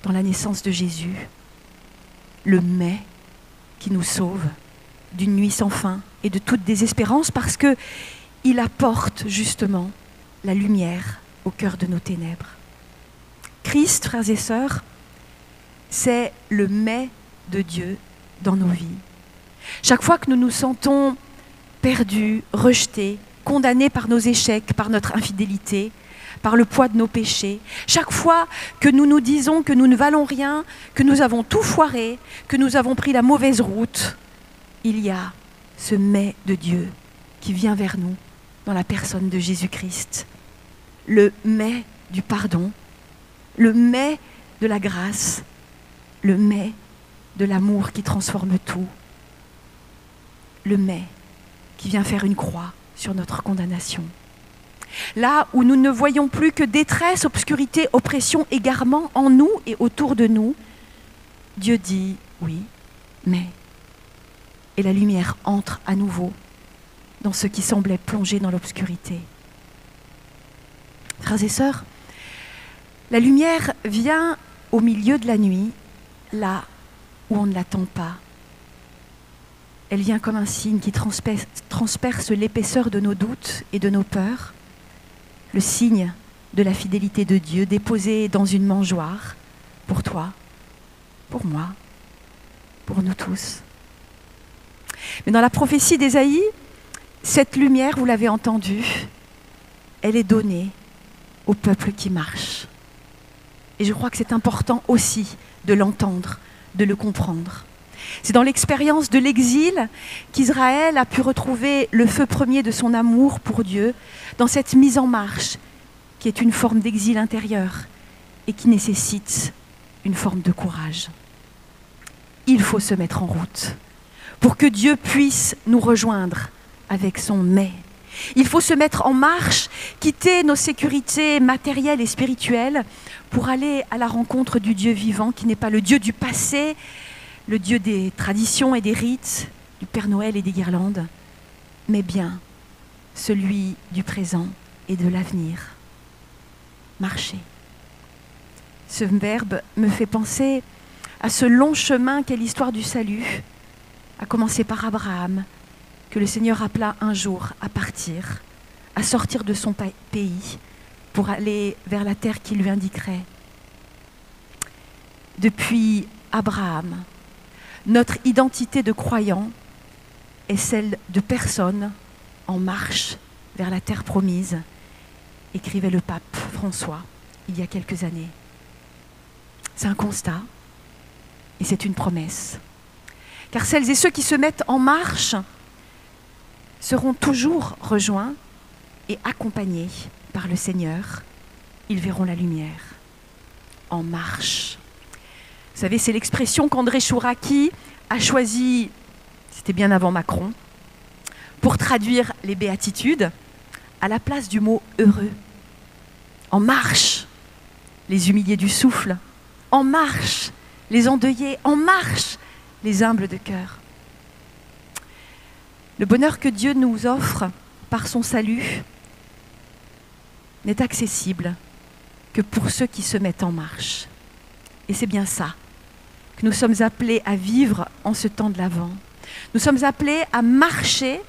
dans la naissance de Jésus. Le « mais » qui nous sauve d'une nuit sans fin et de toute désespérance parce qu'il apporte justement la lumière au cœur de nos ténèbres. Christ, frères et sœurs, c'est le « mais » de Dieu dans nos vies. Chaque fois que nous nous sentons perdus, rejetés, condamnés par nos échecs, par notre infidélité, par le poids de nos péchés, chaque fois que nous nous disons que nous ne valons rien, que nous avons tout foiré, que nous avons pris la mauvaise route, il y a ce « mais » de Dieu qui vient vers nous dans la personne de Jésus-Christ. Le « mais » du pardon, le « mais » de la grâce, le « mais » de l'amour qui transforme tout, le « mais » qui vient faire une croix sur notre condamnation. Là où nous ne voyons plus que détresse, obscurité, oppression, égarement en nous et autour de nous, Dieu dit oui, mais. Et la lumière entre à nouveau dans ce qui semblait plongé dans l'obscurité. Frères et sœurs, la lumière vient au milieu de la nuit, là où on ne l'attend pas. Elle vient comme un signe qui transperce l'épaisseur de nos doutes et de nos peurs, le signe de la fidélité de Dieu déposé dans une mangeoire pour toi, pour moi, pour nous tous. Mais dans la prophétie d'Ésaïe, cette lumière, vous l'avez entendu, elle est donnée au peuple qui marche. Et je crois que c'est important aussi de l'entendre, de le comprendre. C'est dans l'expérience de l'exil qu'Israël a pu retrouver le feu premier de son amour pour Dieu, dans cette mise en marche qui est une forme d'exil intérieur et qui nécessite une forme de courage. Il faut se mettre en route pour que Dieu puisse nous rejoindre avec son « mais ». Il faut se mettre en marche, quitter nos sécurités matérielles et spirituelles pour aller à la rencontre du Dieu vivant qui n'est pas le Dieu du passé, le Dieu des traditions et des rites, du Père Noël et des guirlandes, mais bien celui du présent et de l'avenir. Marcher. Ce verbe me fait penser à ce long chemin qu'est l'histoire du salut, à commencer par Abraham, que le Seigneur appela un jour à partir, à sortir de son pays pour aller vers la terre qu'il lui indiquerait. Depuis Abraham, notre identité de croyant est celle de personnes en marche vers la terre promise, écrivait le pape François il y a quelques années. C'est un constat et c'est une promesse. Car celles et ceux qui se mettent en marche seront toujours rejoints et accompagnés par le Seigneur. Ils verront la lumière. En marche. Vous savez, c'est l'expression qu'André Chouraki a choisie, c'était bien avant Macron, pour traduire les béatitudes, à la place du mot heureux. En marche, les humiliés du souffle. En marche, les endeuillés. En marche, les humbles de cœur. Le bonheur que Dieu nous offre par son salut n'est accessible que pour ceux qui se mettent en marche. Et c'est bien ça que nous sommes appelés à vivre en ce temps de l'Avent. Nous sommes appelés à marcher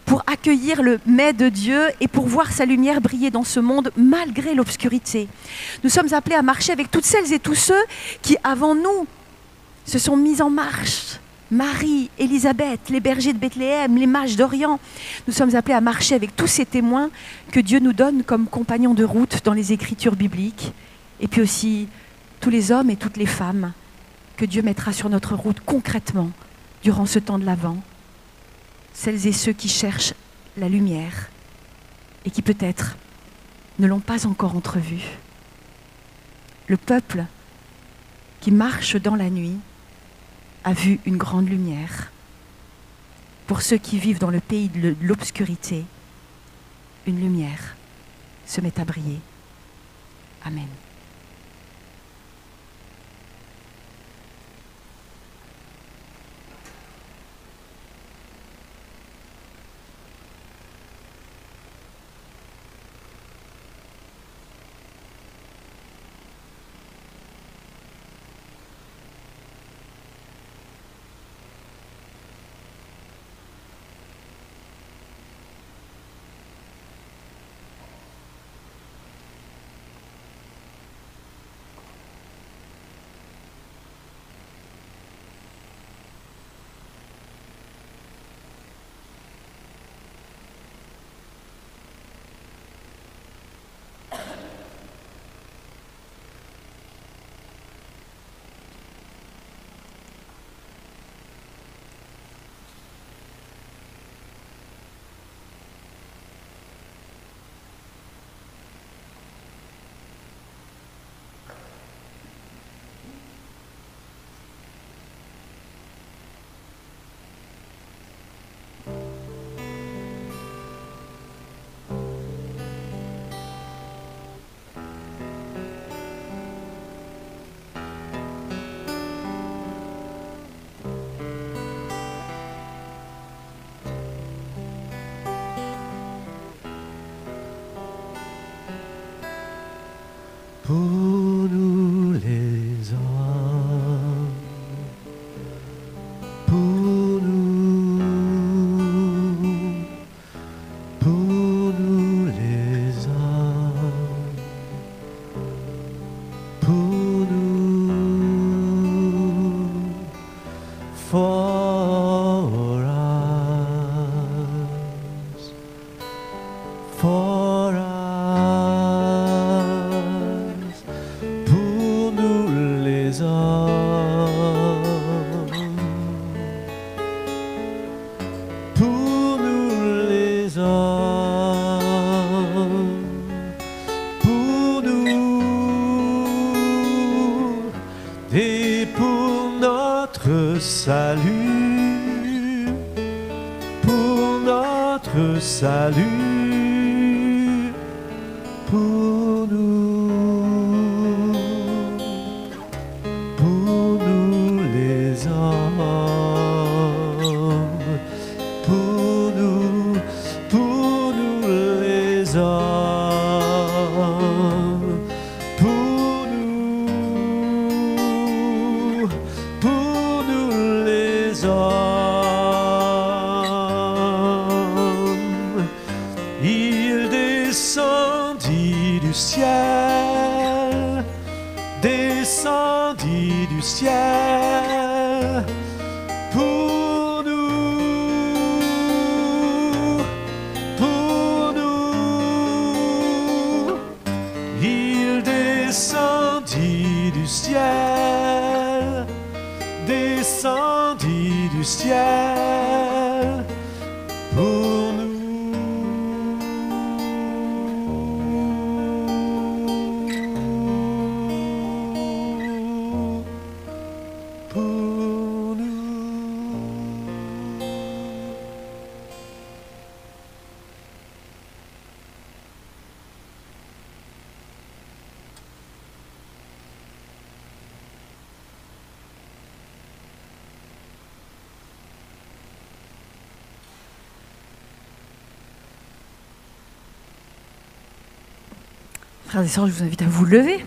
pour accueillir le Mai de Dieu et pour voir sa lumière briller dans ce monde malgré l'obscurité. Nous sommes appelés à marcher avec toutes celles et tous ceux qui, avant nous, se sont mis en marche. Marie, Élisabeth, les bergers de Bethléem, les mages d'Orient. Nous sommes appelés à marcher avec tous ces témoins que Dieu nous donne comme compagnons de route dans les Écritures bibliques. Et puis aussi tous les hommes et toutes les femmes que Dieu mettra sur notre route concrètement durant ce temps de l'Avent. Celles et ceux qui cherchent la lumière et qui peut-être ne l'ont pas encore entrevue. Le peuple qui marche dans la nuit a vu une grande lumière. Pour ceux qui vivent dans le pays de l'obscurité, une lumière se met à briller. Amen. Pour nous les hommes, pour nous les hommes, pour nous, for us, for us. Pour nous les hommes, pour nous les hommes, pour nous et pour notre salut, pour notre salut, pour nous. Pour nous les hommes, pour nous les hommes, pour nous les hommes. Il descendit du ciel, descendit du ciel pour nous, pour nous. Il descendit du ciel, descendit du ciel pour nous. Pour nous. Frères et sœurs, je vous invite à vous lever.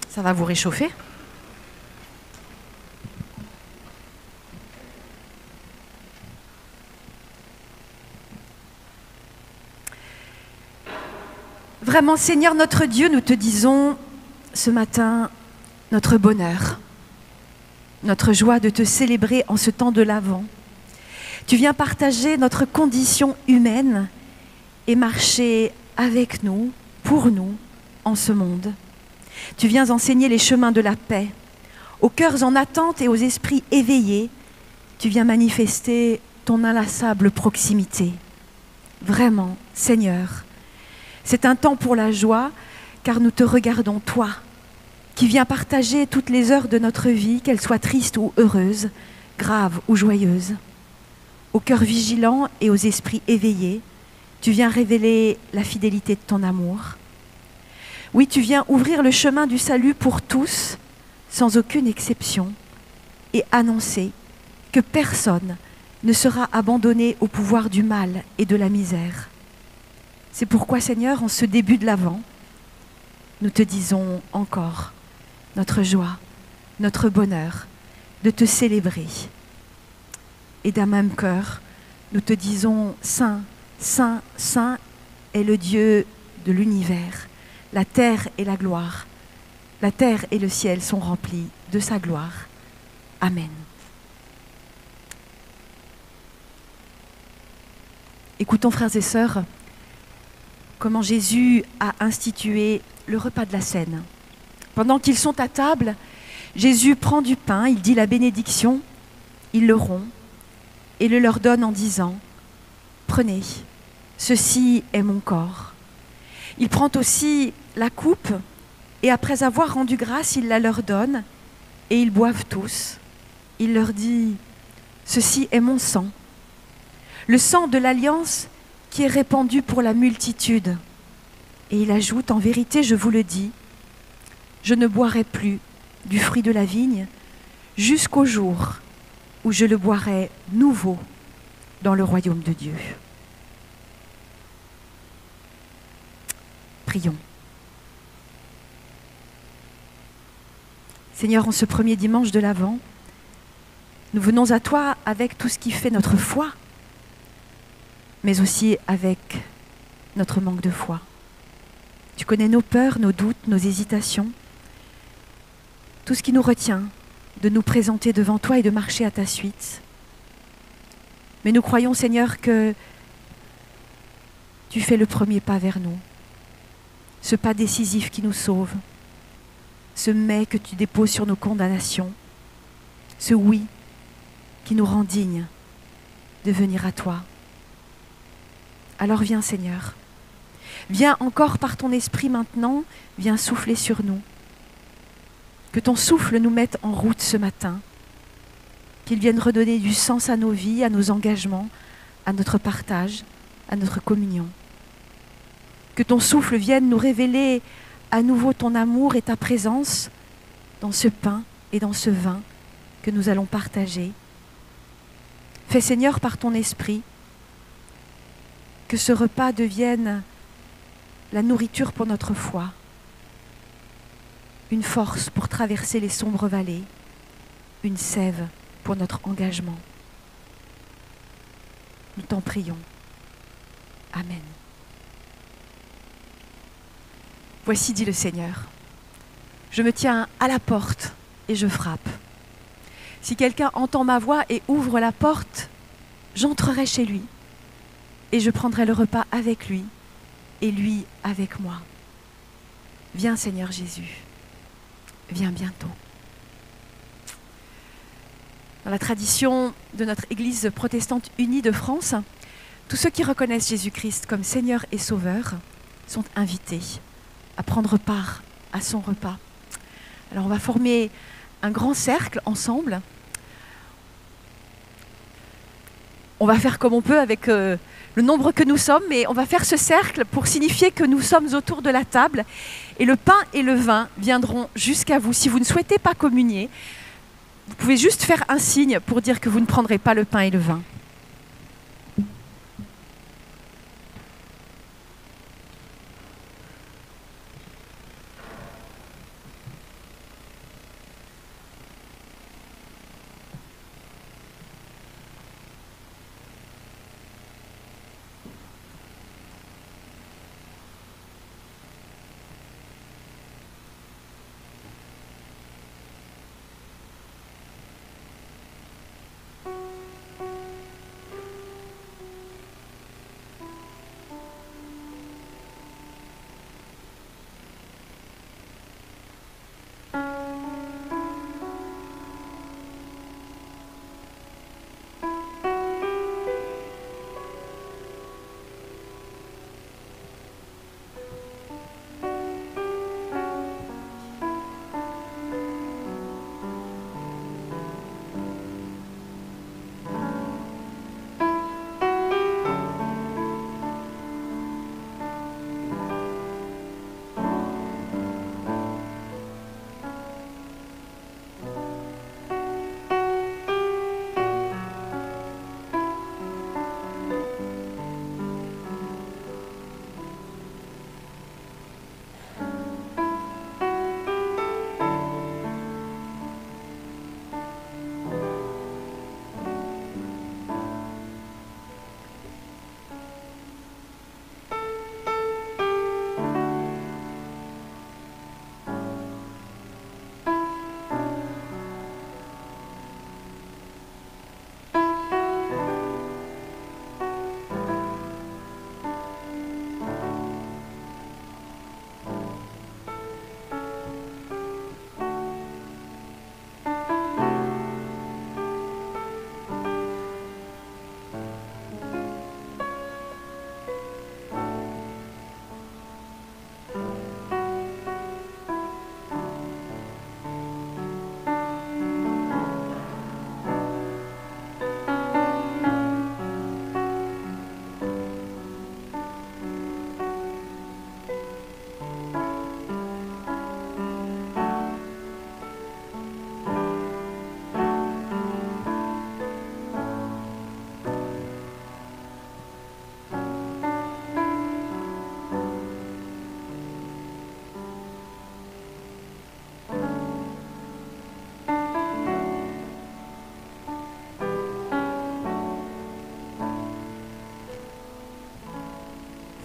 Ça va vous réchauffer. Vraiment, Seigneur notre Dieu, nous te disons ce matin notre bonheur, notre joie de te célébrer en ce temps de l'Avent. Tu viens partager notre condition humaine et marcher avec nous, pour nous, en ce monde. Tu viens enseigner les chemins de la paix. Aux cœurs en attente et aux esprits éveillés, tu viens manifester ton inlassable proximité. Vraiment, Seigneur, c'est un temps pour la joie, car nous te regardons, toi, qui viens partager toutes les heures de notre vie, qu'elles soient tristes ou heureuses, graves ou joyeuses. Aux cœurs vigilants et aux esprits éveillés, tu viens révéler la fidélité de ton amour. Oui, tu viens ouvrir le chemin du salut pour tous, sans aucune exception, et annoncer que personne ne sera abandonné au pouvoir du mal et de la misère. C'est pourquoi, Seigneur, en ce début de l'Avent, nous te disons encore notre joie, notre bonheur de te célébrer. Et d'un même cœur, nous te disons Saint, Saint, Saint est le Dieu de l'univers. La terre et la gloire, la terre et le ciel sont remplis de sa gloire. Amen. Écoutons, frères et sœurs, comment Jésus a institué le repas de la Cène. Pendant qu'ils sont à table, Jésus prend du pain, il dit la bénédiction, il le rompt et le leur donne en disant « Prenez, ceci est mon corps ». Il prend aussi la coupe et après avoir rendu grâce, il la leur donne et ils boivent tous. Il leur dit « Ceci est mon sang, le sang de l'alliance qui est répandu pour la multitude. » Et il ajoute « En vérité, je vous le dis, je ne boirai plus du fruit de la vigne jusqu'au jour où je le boirai nouveau dans le royaume de Dieu. » Prions. Seigneur, en ce premier dimanche de l'Avent, nous venons à toi avec tout ce qui fait notre foi, mais aussi avec notre manque de foi. Tu connais nos peurs, nos doutes, nos hésitations, tout ce qui nous retient de nous présenter devant toi et de marcher à ta suite. Mais nous croyons, Seigneur, que tu fais le premier pas vers nous, ce pas décisif qui nous sauve, ce mais que tu déposes sur nos condamnations, ce oui qui nous rend dignes de venir à toi. Alors viens, Seigneur, viens encore par ton esprit maintenant, viens souffler sur nous. Que ton souffle nous mette en route ce matin, qu'il vienne redonner du sens à nos vies, à nos engagements, à notre partage, à notre communion. Que ton souffle vienne nous révéler à nouveau ton amour et ta présence dans ce pain et dans ce vin que nous allons partager. Fais, Seigneur, par ton esprit, que ce repas devienne la nourriture pour notre foi, une force pour traverser les sombres vallées, une sève pour notre engagement. Nous t'en prions. Amen. Voici, dit le Seigneur, je me tiens à la porte et je frappe. Si quelqu'un entend ma voix et ouvre la porte, j'entrerai chez lui et je prendrai le repas avec lui et lui avec moi. Viens, Seigneur Jésus, viens bientôt. Dans la tradition de notre Église protestante unie de France, tous ceux qui reconnaissent Jésus-Christ comme Seigneur et Sauveur sont invités à prendre part à son repas. Alors on va former un grand cercle ensemble. On va faire comme on peut avec le nombre que nous sommes, mais on va faire ce cercle pour signifier que nous sommes autour de la table et le pain et le vin viendront jusqu'à vous. Si vous ne souhaitez pas communier, vous pouvez juste faire un signe pour dire que vous ne prendrez pas le pain et le vin.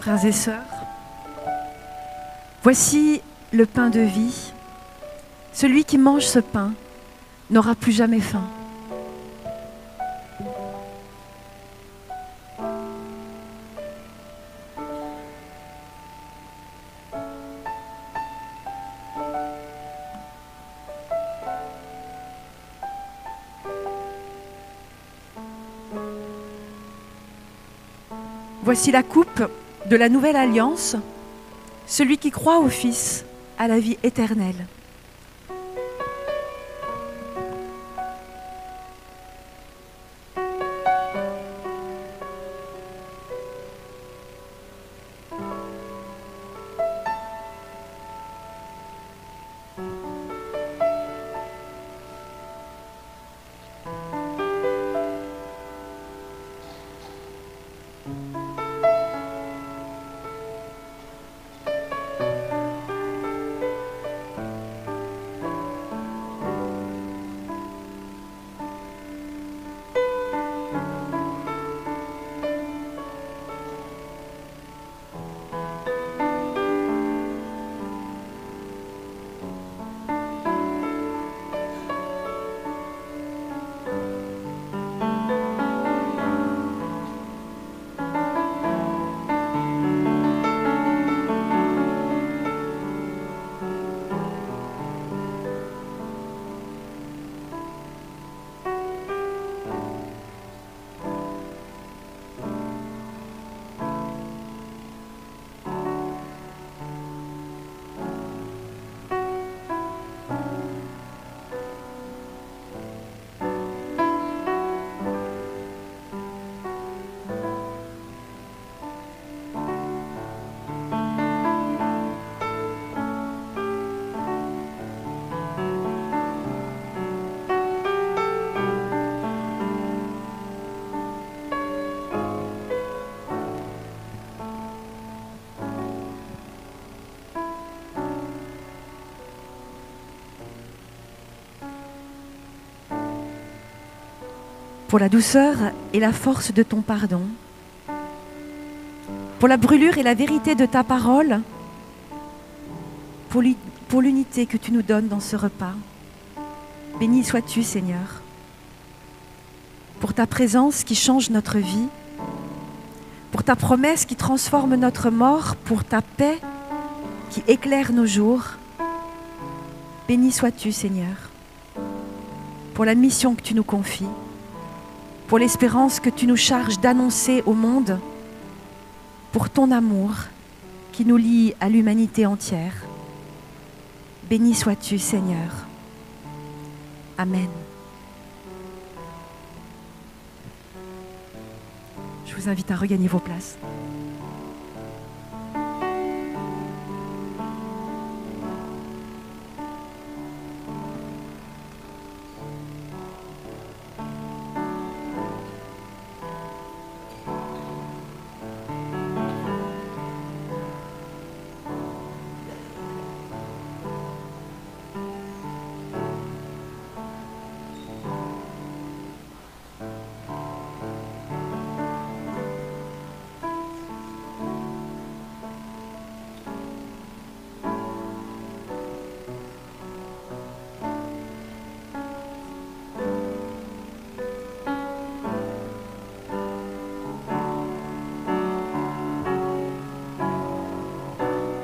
Frères et sœurs, voici le pain de vie. Celui qui mange ce pain n'aura plus jamais faim. Voici la coupe de la nouvelle alliance. Celui qui croit au Fils a la vie éternelle. Pour la douceur et la force de ton pardon, pour la brûlure et la vérité de ta parole, pour l'unité que tu nous donnes dans ce repas. Béni sois-tu, Seigneur. pour ta présence qui change notre vie, pour ta promesse qui transforme notre mort, pour ta paix qui éclaire nos jours. Béni sois-tu, Seigneur, pour la mission que tu nous confies, pour l'espérance que tu nous charges d'annoncer au monde, pour ton amour qui nous lie à l'humanité entière. Béni sois-tu, Seigneur. Amen. Je vous invite à regagner vos places.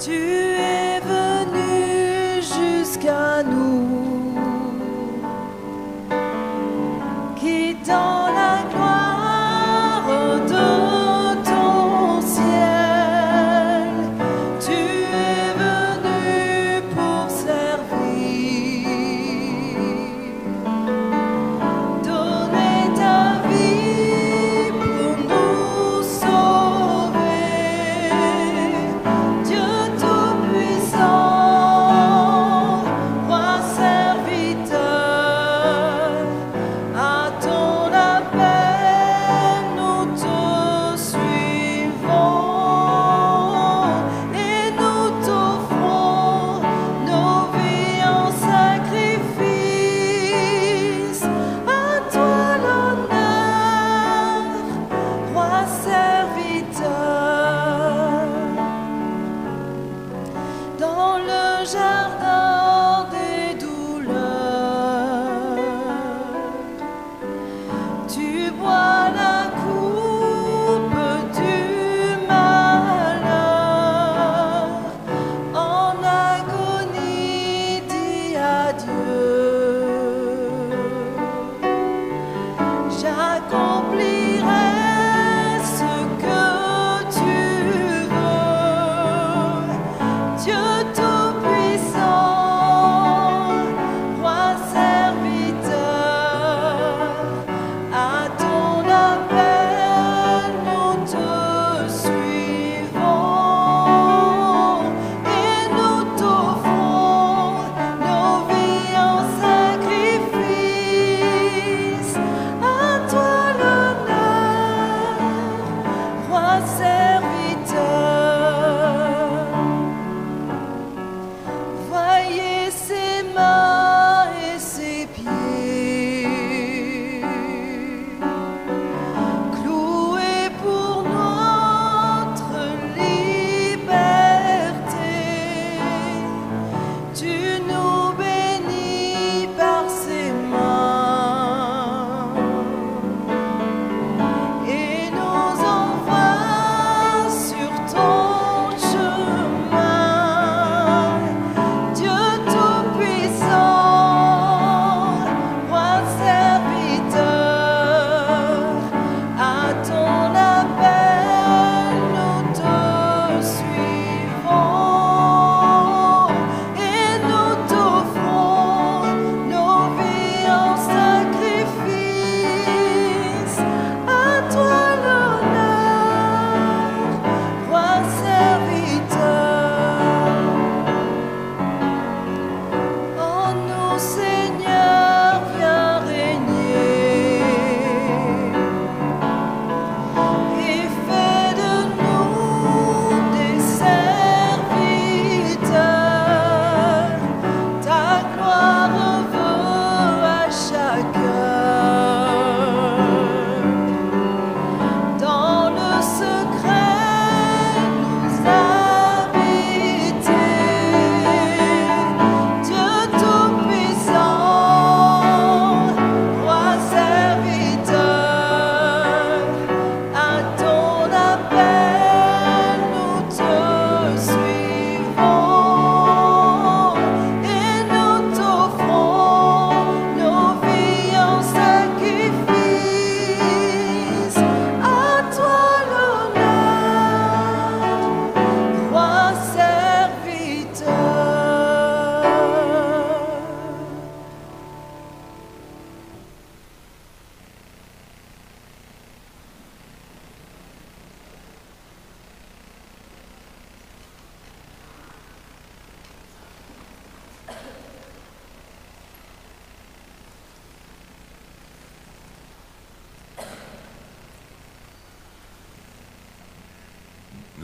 Tu es venu jusqu'à nous, quittant la gloire de ton ciel. Tu es venu pour servir, donner ta vie pour nous sauver. Dieu Tout-Puissant, Roi serviteur, à ton appel nous te suivons et nous t'offrons nos vies en sacrifice. À toi l'honneur, Roi serviteur. Dans le jardin des douleurs, tu bois la coupe du malheur. En agonie, dis adieu. J'accomplirai ce que tu veux. Dieu Tout-Puissant,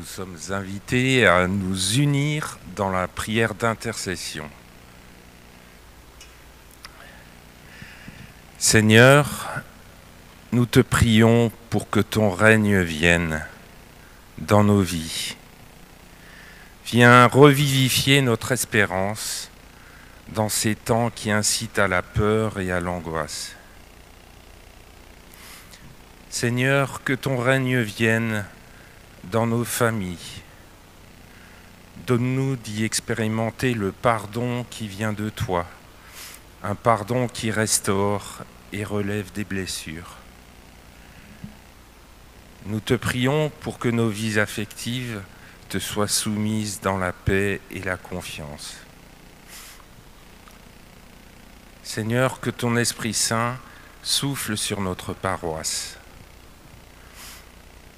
sommes invités à nous unir dans la prière d'intercession. Seigneur, nous te prions pour que ton règne vienne dans nos vies. Viens revivifier notre espérance dans ces temps qui incitent à la peur et à l'angoisse. Seigneur, que ton règne vienne dans nos familles. Donne-nous d'y expérimenter le pardon qui vient de toi, un pardon qui restaure et relève des blessures. Nous te prions pour que nos vies affectives te soient soumises dans la paix et la confiance. Seigneur, que ton Esprit Saint souffle sur notre paroisse.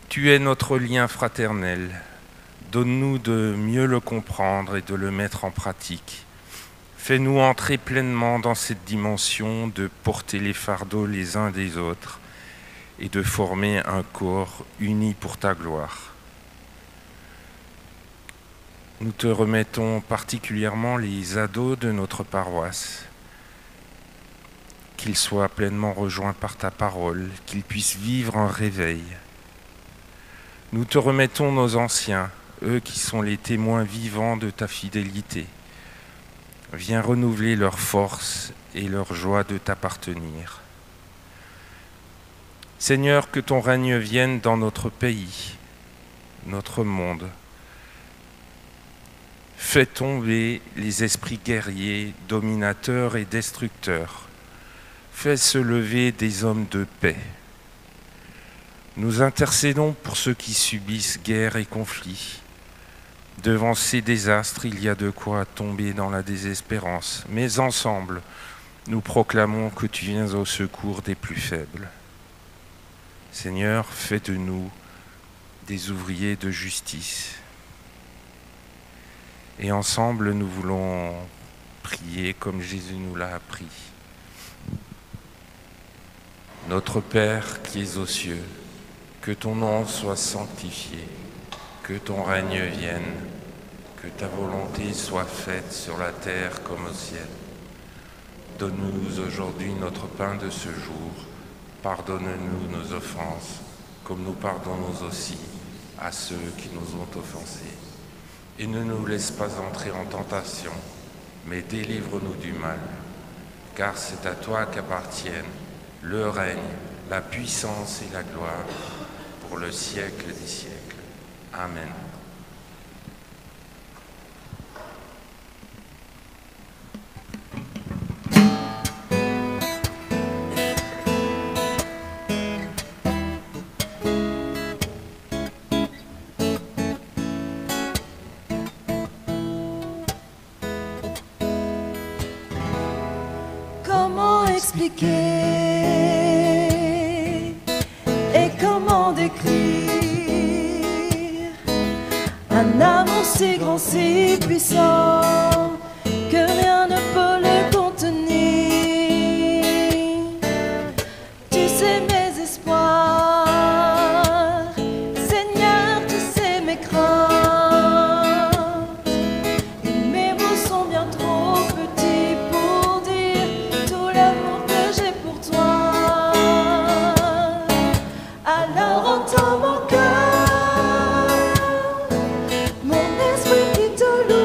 Tu es notre lien fraternel. Donne-nous de mieux le comprendre et de le mettre en pratique. Fais-nous entrer pleinement dans cette dimension de porter les fardeaux les uns des autres et de former un corps uni pour ta gloire. Nous te remettons particulièrement les ados de notre paroisse, qu'ils soient pleinement rejoints par ta parole, qu'ils puissent vivre un réveil. Nous te remettons nos anciens, eux qui sont les témoins vivants de ta fidélité. Viens renouveler leur force et leur joie de t'appartenir. Seigneur, que ton règne vienne dans notre pays, notre monde. Fais tomber les esprits guerriers, dominateurs et destructeurs. Fais se lever des hommes de paix. Nous intercédons pour ceux qui subissent guerre et conflits. Devant ces désastres, il y a de quoi tomber dans la désespérance. Mais ensemble, nous proclamons que tu viens au secours des plus faibles. Seigneur, fais de nous des ouvriers de justice. Et ensemble, nous voulons prier comme Jésus nous l'a appris. Notre Père qui es aux cieux, que ton nom soit sanctifié, que ton règne vienne, que ta volonté soit faite sur la terre comme au ciel. Donne-nous aujourd'hui notre pain de ce jour. Pardonne-nous nos offenses, comme nous pardonnons aussi à ceux qui nous ont offensés. Et ne nous laisse pas entrer en tentation, mais délivre-nous du mal. Car c'est à toi qu'appartiennent le règne, la puissance et la gloire, pour le siècle des siècles. Amen. Comment expliquer et comment décrire un amour si grand, si puissant que rien ne peut le contenir? Tu sais mes espoirs, Seigneur, tu sais mes craintes, et mes mots sont bien trop petits pour dire tout l'amour que j'ai pour toi. Alors entends mon cœur, mon esprit qui te loue.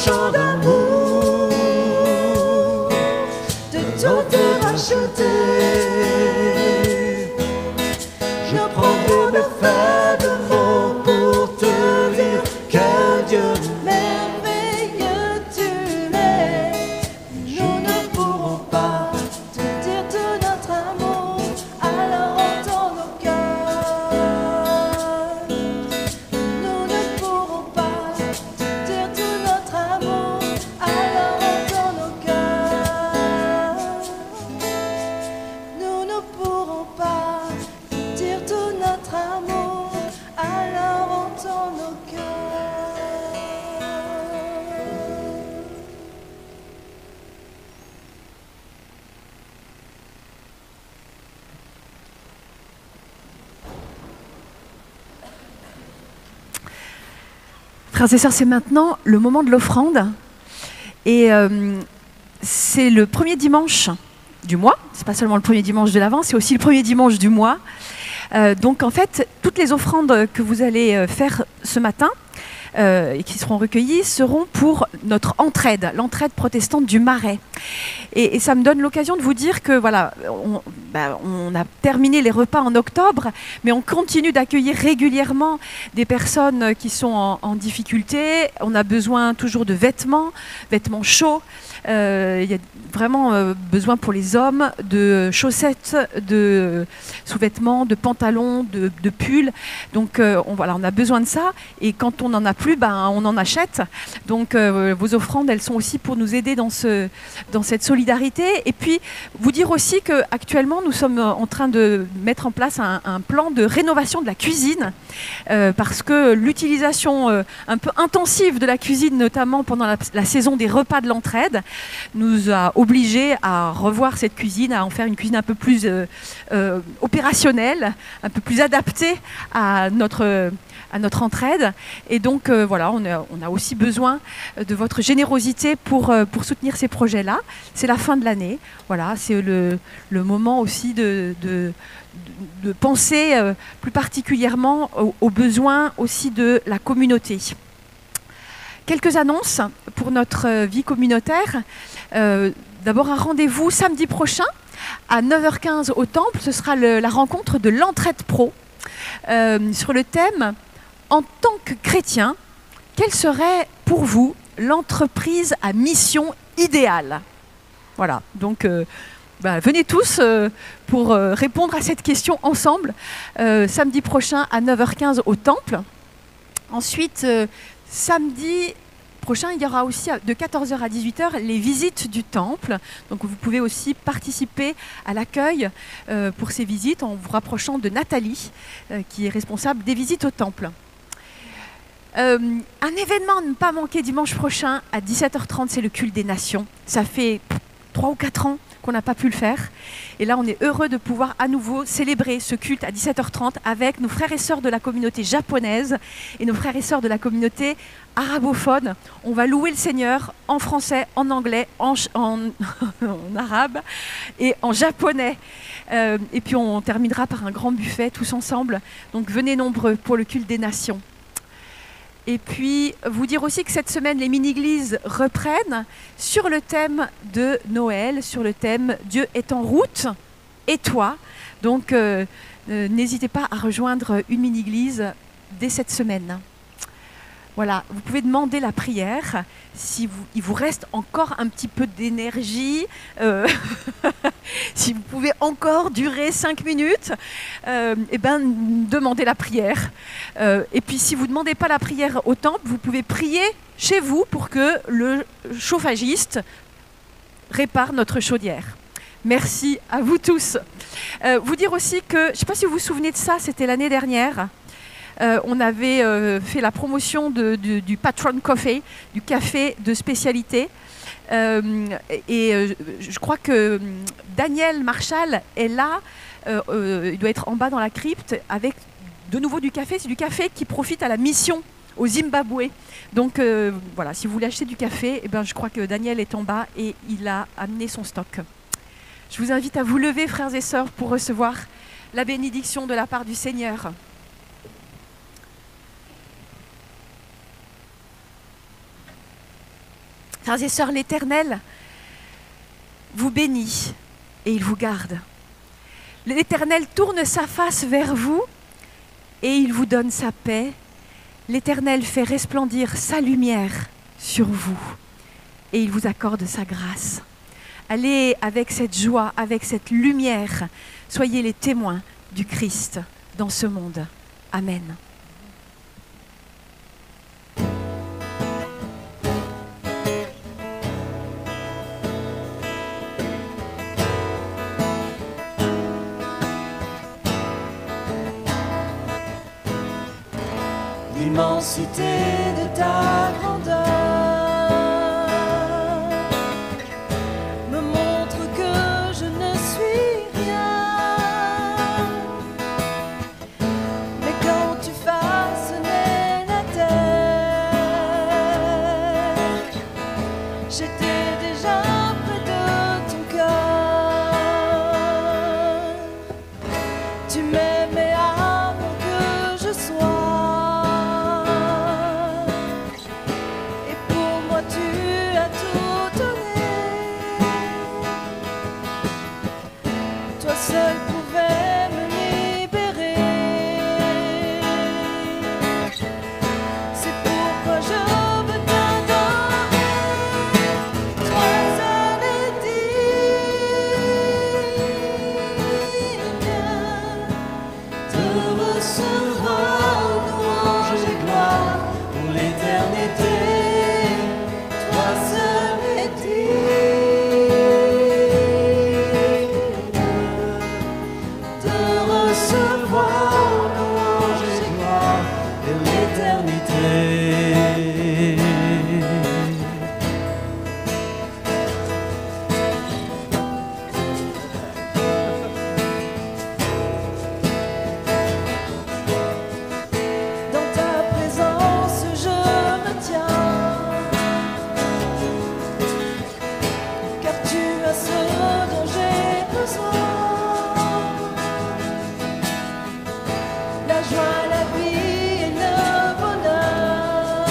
chant d'amour, de tout te racheter. Je prendrai mes faibles mots pour te dire quel Dieu merveilleux tu es. Nous ne pourrons pas te dire tout notre amour, alors entends nos cœurs. Nous ne pourrons pas te dire tout notre amour, alors entends nos cœurs. Nous ne pourrons pas te dire tout notre amour, alors entends nos cœurs. Frères et sœurs, c'est maintenant le moment de l'offrande. Et c'est le premier dimanche du mois. C'est pas seulement le premier dimanche de l'Avent, c'est aussi le premier dimanche du mois. Donc en fait, toutes les offrandes que vous allez faire ce matin et qui seront recueillies seront pour notre entraide, l'entraide protestante du Marais. Et ça me donne l'occasion de vous dire que voilà, on a terminé les repas en octobre, mais on continue d'accueillir régulièrement des personnes qui sont en difficulté. On a besoin toujours de vêtements chauds. Il y a vraiment besoin pour les hommes de chaussettes, de sous-vêtements, de pantalons, de pulls. Donc on a besoin de ça. Et quand on n'en a plus, on en achète. Donc vos offrandes, elles sont aussi pour nous aider dans cette solidarité. Et puis vous dire aussi qu'actuellement, nous sommes en train de mettre en place un plan de rénovation de la cuisine parce que l'utilisation un peu intensive de la cuisine, notamment pendant la saison des repas de l'entraide, nous a obligés à revoir cette cuisine, à en faire une cuisine un peu plus opérationnelle, un peu plus adaptée à notre entraide. Et donc voilà, on a aussi besoin de votre générosité pour soutenir ces projets-là. C'est la fin de l'année. Voilà, c'est le moment aussi de penser plus particulièrement aux besoins aussi de la communauté. Quelques annonces pour notre vie communautaire. D'abord un rendez-vous samedi prochain à 9h15 au Temple. Ce sera la rencontre de l'entraide pro sur le thème « En tant que chrétien, quelle serait pour vous l'entreprise à mission idéale ?» Voilà, donc venez tous pour répondre à cette question ensemble samedi prochain à 9h15 au Temple. Ensuite, samedi prochain, il y aura aussi de 14h à 18h les visites du Temple. Donc vous pouvez aussi participer à l'accueil pour ces visites en vous rapprochant de Nathalie, qui est responsable des visites au Temple. Un événement à ne pas manquer dimanche prochain à 17h30, c'est le culte des nations. Ça fait 3 ou 4 ans qu'on n'a pas pu le faire. Et là, on est heureux de pouvoir à nouveau célébrer ce culte à 17h30 avec nos frères et sœurs de la communauté japonaise et nos frères et sœurs de la communauté arabophone. On va louer le Seigneur en français, en anglais, en arabe et en japonais. Et puis on terminera par un grand buffet tous ensemble. Donc venez nombreux pour le culte des nations. Et puis, vous dire aussi que cette semaine, les mini-églises reprennent sur le thème de Noël, sur le thème « Dieu est en route, et toi ». Donc, n'hésitez pas à rejoindre une mini-église dès cette semaine. Voilà, vous pouvez demander la prière si il vous reste encore un petit peu d'énergie, si vous pouvez encore durer 5 minutes, demandez la prière. Et puis si vous ne demandez pas la prière au temple, vous pouvez prier chez vous pour que le chauffagiste répare notre chaudière. Merci à vous tous. Vous dire aussi que, je ne sais pas si vous vous souvenez de ça, c'était l'année dernière. On avait fait la promotion du Patron Coffee, du café de spécialité. Je crois que Daniel Marshall est là, il doit être en bas dans la crypte, avec de nouveau du café. C'est du café qui profite à la mission au Zimbabwe. Donc voilà, si vous voulez acheter du café, je crois que Daniel est en bas et il a amené son stock. Je vous invite à vous lever, frères et sœurs, pour recevoir la bénédiction de la part du Seigneur. Frères et sœurs, l'Éternel vous bénit et il vous garde. L'Éternel tourne sa face vers vous et il vous donne sa paix. L'Éternel fait resplendir sa lumière sur vous et il vous accorde sa grâce. Allez avec cette joie, avec cette lumière, soyez les témoins du Christ dans ce monde. Amen. L'immensité de ta grandeur me montre que je ne suis rien. Mais quand tu façonnais la terre, j'étais déjà près de ton cœur. Tu m'aimais avant que je sois. Seul pouvait me libérer. C'est pourquoi je veux t'adorer. Toi seul est digne de recevoir louange et gloire pour l'éternité. Toi seul est digne recevoir louange et gloire de l'éternité. Dans ta présence je me tiens, car tu as ce dont j'ai besoin. La joie, la vie et le bonheur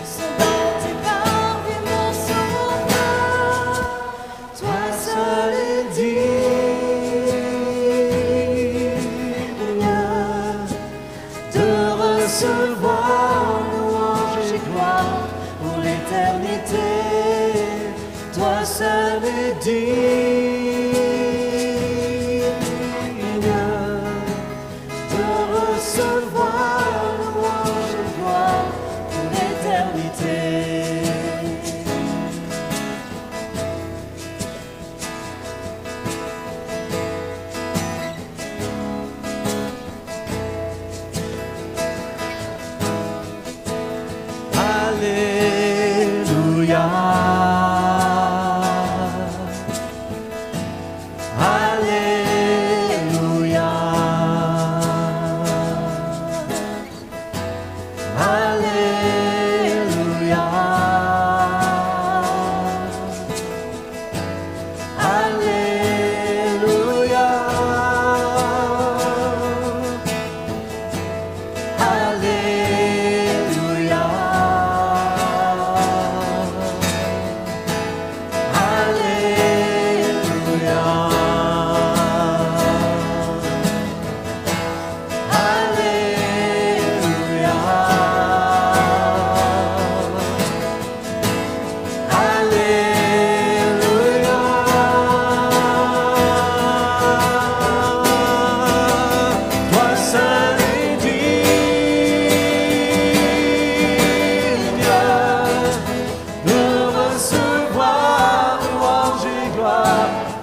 sont dans tes parvis, mon sauveur. Toi seul est digne de recevoir louange et gloire pour l'éternité. Toi seul est digne recevoir louange et gloire pour l'éternité. Alléluia.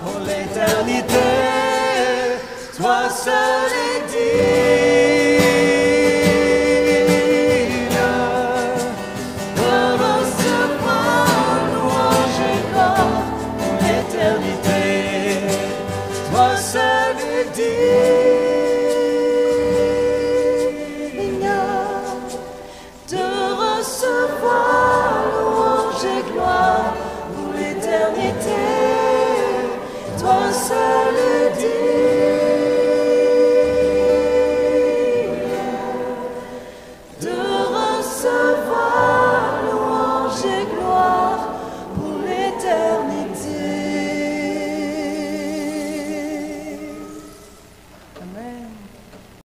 Pour l'éternité, toi seul